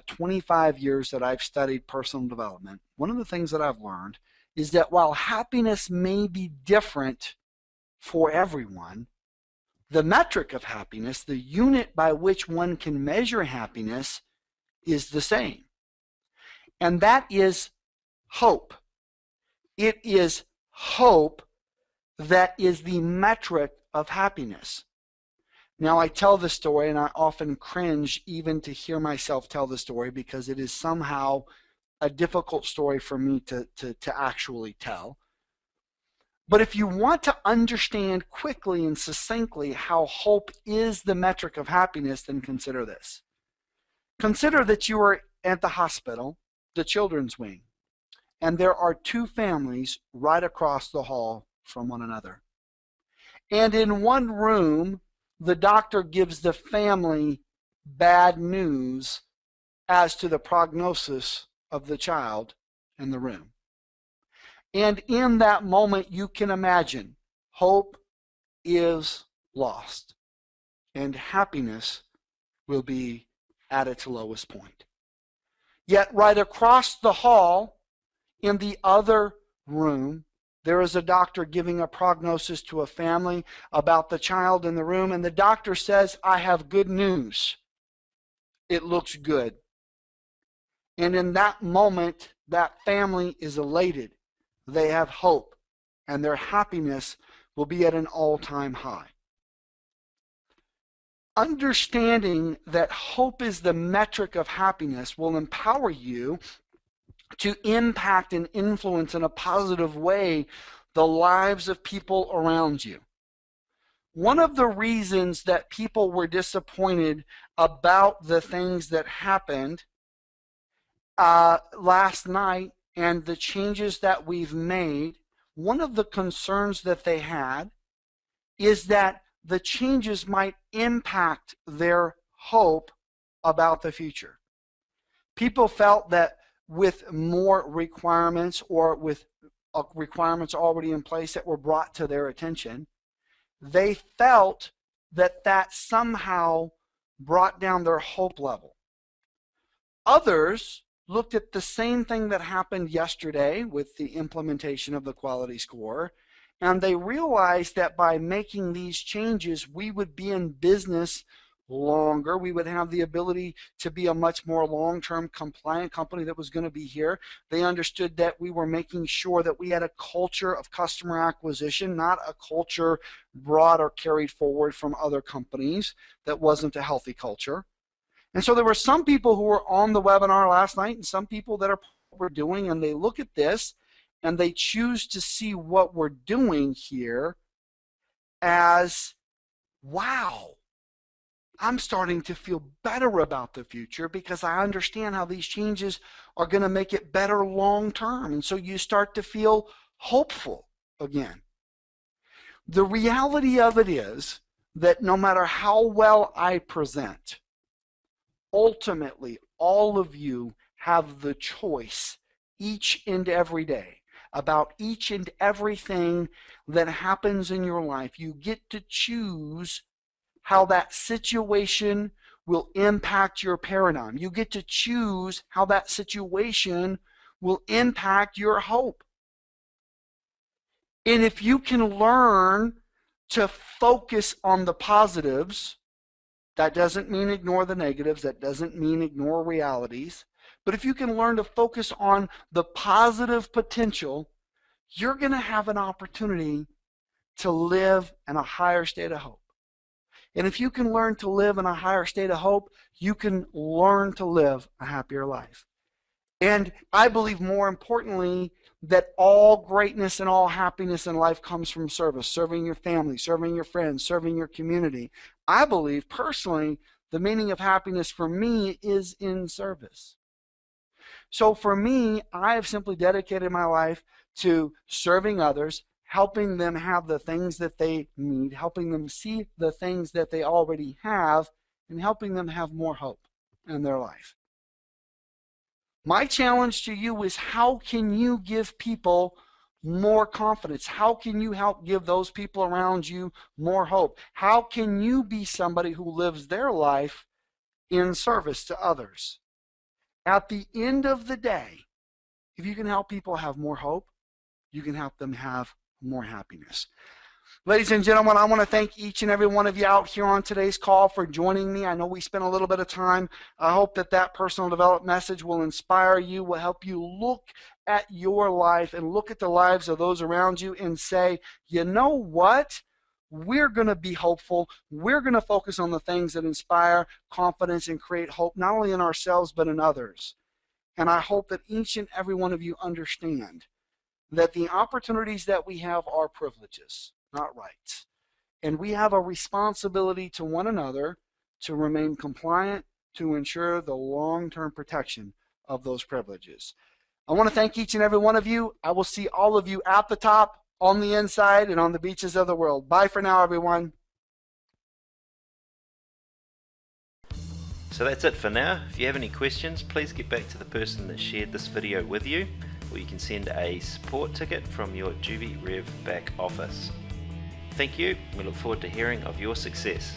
25 years that I've studied personal development, one of the things that I've learned is that while happiness may be different for everyone, the metric of happiness, the unit by which one can measure happiness, is the same. And that is hope. It is hope that is the metric of happiness. Now, I tell the story, and I often cringe even to hear myself tell the story because it is somehow a difficult story for me to actually tell. But if you want to understand quickly and succinctly how hope is the metric of happiness, then consider this. Consider that you are at the hospital, the children's wing, and there are two families right across the hall from one another. And in one room, the doctor gives the family bad news as to the prognosis of the child in the room. And in that moment, you can imagine hope is lost and happiness will be at its lowest point. Yet right across the hall in the other room, there is a doctor giving a prognosis to a family about the child in the room, and the doctor says, I have good news. It looks good. And in that moment, that family is elated. They have hope, and their happiness will be at an all-time high. Understanding that hope is the metric of happiness will empower you to impact and influence in a positive way the lives of people around you. One of the reasons that people were disappointed about the things that happened last night and the changes that we've made, one of the concerns that they had is that the changes might impact their hope about the future. People felt that with more requirements or with requirements already in place that were brought to their attention, they felt that that somehow brought down their hope level. Others looked at the same thing that happened yesterday with the implementation of the quality score, and they realized that by making these changes, we would be in business longer. We would have the ability to be a much more long-term compliant company that was going to be here. They understood that we were making sure that we had a culture of customer acquisition, not a culture brought or carried forward from other companies that wasn't a healthy culture. And so there were some people who were on the webinar last night and some people that are what we're doing, and they look at this and they choose to see what we're doing here as, wow, I'm starting to feel better about the future because I understand how these changes are going to make it better long term. And so you start to feel hopeful again. The reality of it is that no matter how well I present, ultimately all of you have the choice each and every day about each and everything that happens in your life. You get to choose how that situation will impact your paradigm. You get to choose how that situation will impact your hope. And if you can learn to focus on the positives, that doesn't mean ignore the negatives, that doesn't mean ignore realities, but if you can learn to focus on the positive potential, you're going to have an opportunity to live in a higher state of hope. And if you can learn to live in a higher state of hope, you can learn to live a happier life. And I believe, more importantly, that all greatness and all happiness in life comes from service, serving your family, serving your friends, serving your community. I believe, personally, the meaning of happiness for me is in service. So for me, I have simply dedicated my life to serving others, helping them have the things that they need, helping them see the things that they already have, and helping them have more hope in their life. My challenge to you is, how can you give people more confidence? How can you help give those people around you more hope? How can you be somebody who lives their life in service to others? At the end of the day, if you can help people have more hope, you can help them have more happiness. Ladies and gentlemen, I want to thank each and every one of you out here on today's call for joining me. I know we spent a little bit of time. I hope that that personal development message will inspire you, will help you look at your life and look at the lives of those around you and say, you know what? We're going to be hopeful. We're going to focus on the things that inspire confidence and create hope, not only in ourselves, but in others. And I hope that each and every one of you understand that the opportunities that we have are privileges, not rights. And we have a responsibility to one another to remain compliant, to ensure the long-term protection of those privileges. I want to thank each and every one of you. I will see all of you at the top, on the inside, and on the beaches of the world. Bye for now, everyone. So that's it for now. If you have any questions, please get back to the person that shared this video with you, or you can send a support ticket from your JubiRev back office. Thank you. We look forward to hearing of your success.